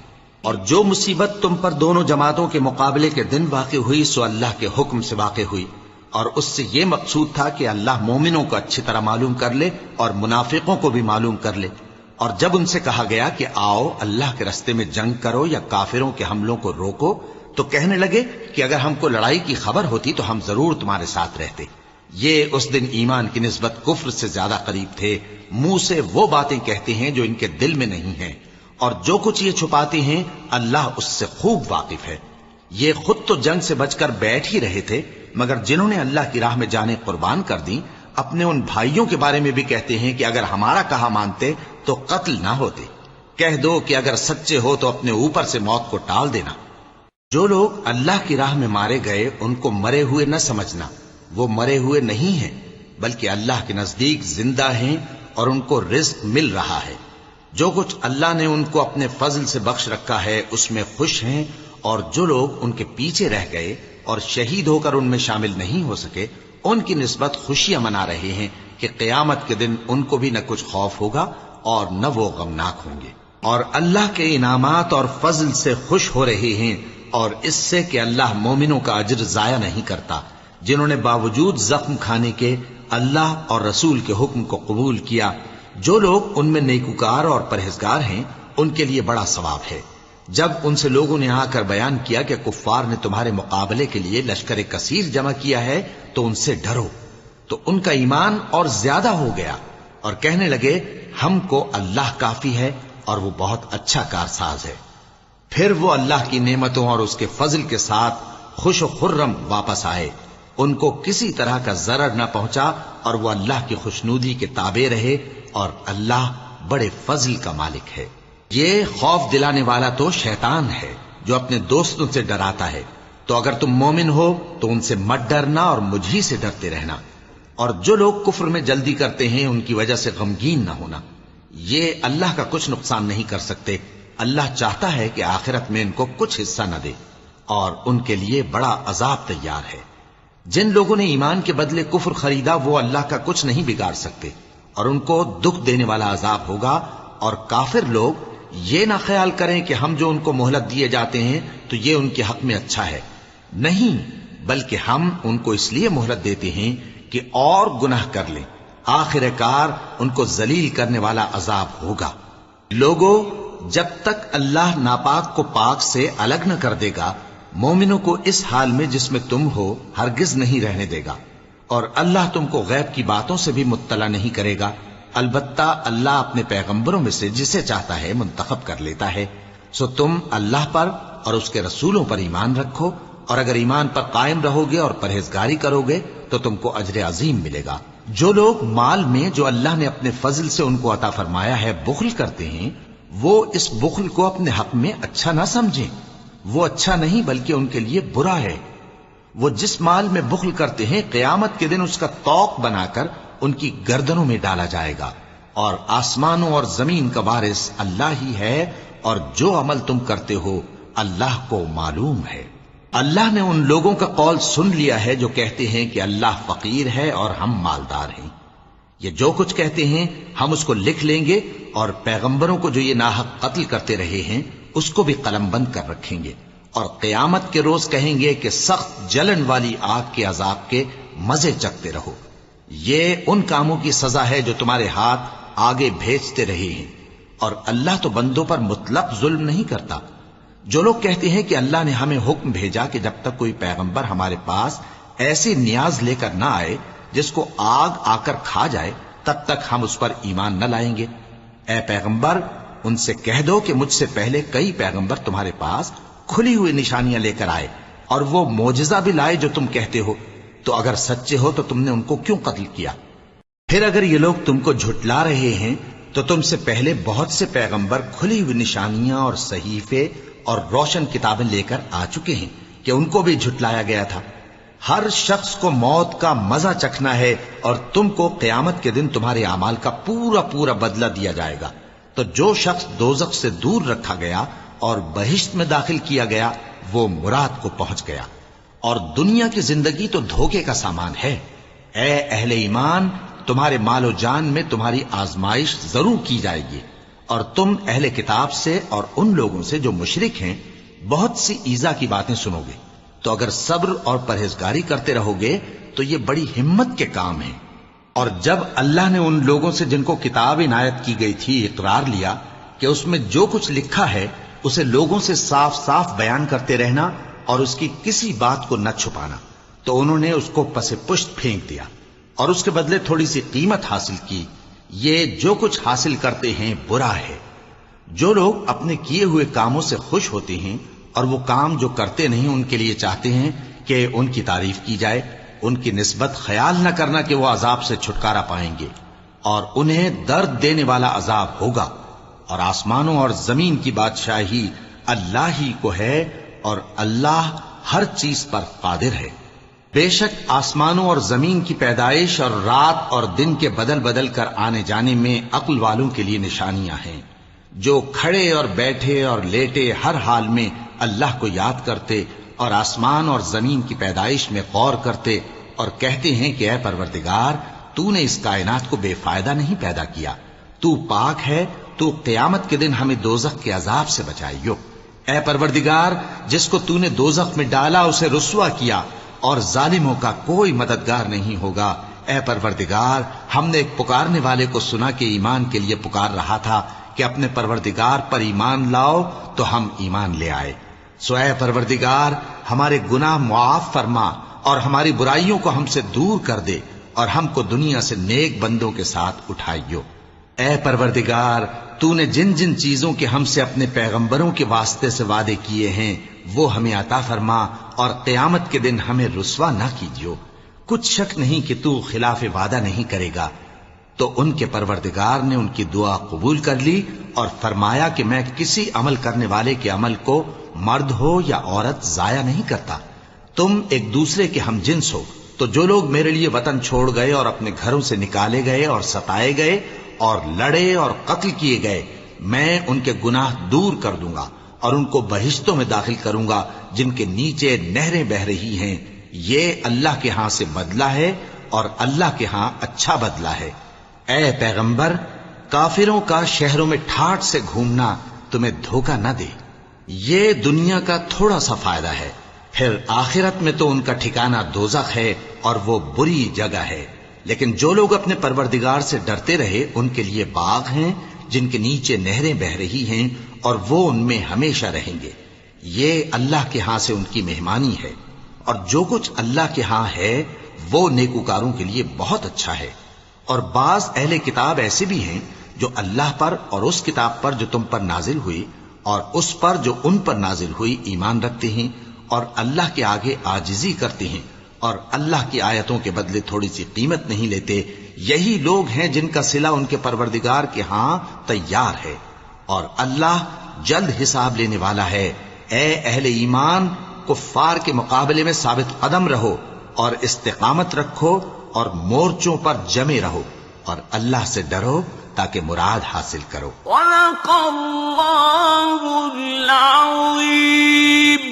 اور جو مصیبت تم پر دونوں جماعتوں کے مقابلے کے دن واقع ہوئی سو اللہ کے حکم سے واقع ہوئی، اور اس سے یہ مقصود تھا کہ اللہ مومنوں کو اچھی طرح معلوم کر لے اور منافقوں کو بھی معلوم کر لے۔ اور جب ان سے کہا گیا کہ آؤ اللہ کے راستے میں جنگ کرو یا کافروں کے حملوں کو روکو، تو کہنے لگے کہ اگر ہم کو لڑائی کی خبر ہوتی تو ہم ضرور تمہارے ساتھ رہتے۔ یہ اس دن ایمان کی نسبت کفر سے زیادہ قریب تھے، منہ سے وہ باتیں کہتے ہیں جو ان کے دل میں نہیں ہیں، اور جو کچھ یہ چھپاتے ہیں اللہ اس سے خوب واقف ہے۔ یہ خود تو جنگ سے بچ کر بیٹھ ہی رہے تھے، مگر جنہوں نے اللہ کی راہ میں جانیں قربان کر دیں اپنے ان بھائیوں کے بارے میں بھی کہتے ہیں کہ اگر ہمارا کہا مانتے تو قتل نہ ہوتے۔ کہہ دو کہ اگر سچے ہو تو اپنے اوپر سے موت کو ٹال دینا۔ جو لوگ اللہ کی راہ میں مارے گئے ان کو مرے ہوئے نہ سمجھنا، وہ مرے ہوئے نہیں ہیں بلکہ اللہ کے نزدیک زندہ ہیں اور ان کو رزق مل رہا ہے۔ جو کچھ اللہ نے ان کو اپنے فضل سے بخش رکھا ہے اس میں خوش ہیں، اور جو لوگ ان کے پیچھے رہ گئے اور شہید ہو کر ان میں شامل نہیں ہو سکے ان کی نسبت خوشیاں منا رہے ہیں کہ قیامت کے دن ان کو بھی نہ کچھ خوف ہوگا اور نہ وہ غمناک ہوں گے، اور اللہ کے انعامات اور فضل سے خوش ہو رہے ہیں، اور اس سے کہ اللہ مومنوں کا اجر ضائع نہیں کرتا جنہوں نے باوجود زخم کھانے کے اللہ اور رسول کے حکم کو قبول کیا۔ جو لوگ ان میں نیکوکار اور پرہیزگار ہیں ان کے لیے بڑا ثواب ہے۔ جب ان سے لوگوں نے آ کر بیان کیا کہ کفار نے تمہارے مقابلے کے لیے لشکر کثیر جمع کیا ہے تو ان سے ڈرو، تو ان کا ایمان اور زیادہ ہو گیا اور کہنے لگے ہم کو اللہ کافی ہے اور وہ بہت اچھا کارساز ہے۔ پھر وہ اللہ کی نعمتوں اور اس کے فضل کے ساتھ خوش و خرم واپس آئے، ان کو کسی طرح کا ضرر نہ پہنچا اور وہ اللہ کی خوشنودی کے تابع رہے، اور اللہ بڑے فضل کا مالک ہے۔ یہ خوف دلانے والا تو شیطان ہے جو اپنے دوستوں سے ڈراتا ہے، تو اگر تم مومن ہو تو ان سے مت ڈرنا اور مجھ ہی سے ڈرتے رہنا، اور جو لوگ کفر میں جلدی کرتے ہیں ان کی وجہ سے غمگین نہ ہونا، یہ اللہ کا کچھ نقصان نہیں کر سکتے۔ اللہ چاہتا ہے کہ آخرت میں ان کو کچھ حصہ نہ دے، اور ان کے لیے بڑا عذاب تیار ہے۔ جن لوگوں نے ایمان کے بدلے کفر خریدا وہ اللہ کا کچھ نہیں بگاڑ سکتے، اور ان کو دکھ دینے والا عذاب ہوگا۔ اور کافر لوگ یہ نہ خیال کریں کہ ہم جو ان کو مہلت دیے جاتے ہیں تو یہ ان کے حق میں اچھا ہے، نہیں، بلکہ ہم ان کو اس لیے مہلت دیتے ہیں کہ اور گناہ کر لیں، آخر کار ان کو ذلیل کرنے والا عذاب ہوگا۔ لوگوں، جب تک اللہ ناپاک کو پاک سے الگ نہ کر دے گا مومنوں کو اس حال میں جس میں تم ہو ہرگز نہیں رہنے دے گا، اور اللہ تم کو غیب کی باتوں سے بھی مطلع نہیں کرے گا۔ البتہ اللہ اپنے پیغمبروں میں سے جسے چاہتا ہے منتخب کر لیتا ہے۔ سو تم اللہ پر اور اس کے رسولوں پر ایمان رکھو، اور اگر ایمان پر قائم رہو گے اور پرہیزگاری کرو گے تو تم کو اجر عظیم ملے گا۔ جو لوگ مال میں جو اللہ نے اپنے فضل سے ان کو عطا فرمایا ہے بخل کرتے ہیں، وہ اس بخل کو اپنے حق میں اچھا نہ سمجھیں، وہ اچھا نہیں بلکہ ان کے لیے برا ہے۔ وہ جس مال میں بخل کرتے ہیں قیامت کے دن اس کا طوق بنا کر ان کی گردنوں میں ڈالا جائے گا، اور آسمانوں اور زمین کا وارث اللہ ہی ہے، اور جو عمل تم کرتے ہو اللہ کو معلوم ہے۔ اللہ نے ان لوگوں کا قول سن لیا ہے جو کہتے ہیں کہ اللہ فقیر ہے اور ہم مالدار ہیں۔ یہ جو کچھ کہتے ہیں ہم اس کو لکھ لیں گے، اور پیغمبروں کو جو یہ ناحق قتل کرتے رہے ہیں اس کو بھی قلم بند کر رکھیں گے، اور قیامت کے روز کہیں گے کہ سخت جلن والی آگ کے عذاب کے مزے چکھتے رہو۔ یہ ان کاموں کی سزا ہے جو تمہارے ہاتھ آگے بھیجتے رہے ہیں، اور اللہ تو بندوں پر مطلق ظلم نہیں کرتا۔ جو لوگ کہتے ہیں کہ اللہ نے ہمیں حکم بھیجا کہ جب تک کوئی پیغمبر ہمارے پاس ایسی نیاز لے کر نہ آئے جس کو آگ آ کر کھا جائے تب تک ہم اس پر ایمان نہ لائیں گے، اے پیغمبر ان سے کہہ دو کہ مجھ سے پہلے کئی پیغمبر تمہارے پاس کھلی ہوئی نشانیاں لے کر آئے، اور وہ معجزہ بھی لائے جو تم کہتے ہو، تو اگر سچے ہو تو تم نے ان کو کیوں قتل کیا؟ پھر اگر یہ لوگ تم کو جھٹلا رہے ہیں تو تم سے پہلے بہت سے پیغمبر کھلی ہوئی نشانیاں اور صحیفے اور روشن کتابیں لے کر آ چکے ہیں کہ ان کو بھی جھٹلایا گیا تھا۔ ہر شخص کو موت کا مزہ چکھنا ہے، اور تم کو قیامت کے دن تمہارے اعمال کا پورا پورا بدلہ دیا جائے گا۔ تو جو شخص دوزخ سے دور رکھا گیا اور بہشت میں داخل کیا گیا وہ مراد کو پہنچ گیا، اور دنیا کی زندگی تو دھوکے کا سامان ہے۔ اے اہل ایمان، تمہارے مال و جان میں تمہاری آزمائش ضرور کی جائے گی، اور تم اہل کتاب سے اور ان لوگوں سے جو مشرک ہیں بہت سی ایذا کی باتیں سنو گے، تو اگر صبر اور پرہیزگاری کرتے رہو گے تو یہ بڑی ہمت کے کام ہیں۔ اور جب اللہ نے ان لوگوں سے جن کو کتاب عنایت کی گئی تھی اقرار لیا کہ اس میں جو کچھ لکھا ہے اسے لوگوں سے صاف صاف بیان کرتے رہنا اور اس کی کسی بات کو نہ چھپانا، تو انہوں نے اس کو پس پشت پھینک دیا اور اس کے بدلے تھوڑی سی قیمت حاصل کی۔ یہ جو کچھ حاصل کرتے ہیں برا ہے۔ جو لوگ اپنے کیے ہوئے کاموں سے خوش ہوتے ہیں اور وہ کام جو کرتے نہیں ان کے لیے چاہتے ہیں کہ ان کی تعریف کی جائے، ان کی نسبت خیال نہ کرنا کہ وہ عذاب سے چھٹکارا پائیں گے، اور انہیں درد دینے والا عذاب ہوگا۔ اور آسمانوں اور زمین کی بادشاہی اللہ ہی کو ہے، اور اللہ ہر چیز پر قادر ہے۔ بے شک آسمانوں اور زمین کی پیدائش اور رات اور دن کے بدل بدل کر آنے جانے میں عقل والوں کے لیے نشانیاں ہیں، جو کھڑے اور بیٹھے اور لیٹے ہر حال میں اللہ کو یاد کرتے اور آسمان اور زمین کی پیدائش میں غور کرتے اور کہتے ہیں کہ اے پروردگار، تو نے اس کائنات کو بے فائدہ نہیں پیدا کیا، تو پاک ہے، تو قیامت کے دن ہمیں دوزخ کے عذاب سے بچائیو۔ اے پروردگار، جس کو تو نے دوزخ میں ڈالا اسے رسوا کیا، اور ظالموں کا کوئی مددگار نہیں ہوگا۔ اے پروردگار، ہم نے ایک پکارنے والے کو سنا کہ ایمان کے لیے پکار رہا تھا کہ اپنے پروردگار پر ایمان لاؤ، تو ہم ایمان لے آئے۔ سو اے پروردگار، ہمارے گناہ معاف فرما اور ہماری برائیوں کو ہم سے دور کر دے، اور ہم کو دنیا سے نیک بندوں کے ساتھ اٹھائیو۔ اے پروردگار، تو نے جن جن چیزوں کے ہم سے اپنے پیغمبروں کے واسطے سے وعدے کیے ہیں وہ ہمیں عطا فرما، اور قیامت کے دن ہمیں رسوا نہ کیجیو۔ کچھ شک نہیں کہ تو خلاف وعدہ نہیں کرے گا۔ تو ان کے پروردگار نے ان کی دعا قبول کر لی اور فرمایا کہ میں کسی عمل کرنے والے کے عمل کو مرد ہو یا عورت ضائع نہیں کرتا۔ تم ایک دوسرے کے ہم جنس ہو، تو جو لوگ میرے لیے وطن چھوڑ گئے اور اپنے گھروں سے نکالے گئے اور ستائے گئے اور لڑے اور قتل کیے گئے، میں ان کے گناہ دور کر دوں گا اور ان کو بہشتوں میں داخل کروں گا جن کے نیچے نہریں بہ رہی ہیں۔ یہ اللہ کے ہاں سے بدلہ ہے اور اللہ کے ہاں اچھا بدلہ ہے۔ اے پیغمبر، کافروں کا شہروں میں ٹھاٹ سے گھومنا تمہیں دھوکہ نہ دے، یہ دنیا کا تھوڑا سا فائدہ ہے، پھر آخرت میں تو ان کا ٹھکانہ دوزخ ہے اور وہ بری جگہ ہے۔ لیکن جو لوگ اپنے پروردگار سے ڈرتے رہے ان کے لیے باغ ہیں جن کے نیچے نہریں بہ رہی ہیں، اور وہ ان میں ہمیشہ رہیں گے۔ یہ اللہ کے ہاں سے ان کی مہمانی ہے، اور جو کچھ اللہ کے ہاں ہے وہ نیکوکاروں کے لیے بہت اچھا ہے۔ اور بعض اہل کتاب ایسے بھی ہیں جو اللہ پر اور اس کتاب پر جو تم پر نازل ہوئی اور اس پر جو ان پر نازل ہوئی ایمان رکھتے ہیں، اور اللہ کے آگے عاجزی کرتے ہیں، اور اللہ کی آیتوں کے بدلے تھوڑی سی قیمت نہیں لیتے۔ یہی لوگ ہیں جن کا صلہ ان کے پروردگار کے ہاں تیار ہے، اور اللہ جلد حساب لینے والا ہے۔ اے اہل ایمان، کفار کے مقابلے میں ثابت قدم رہو اور استقامت رکھو اور مورچوں پر جمے رہو، اور اللہ سے ڈرو تاکہ مراد حاصل کرو۔ صدق اللہ العظیم۔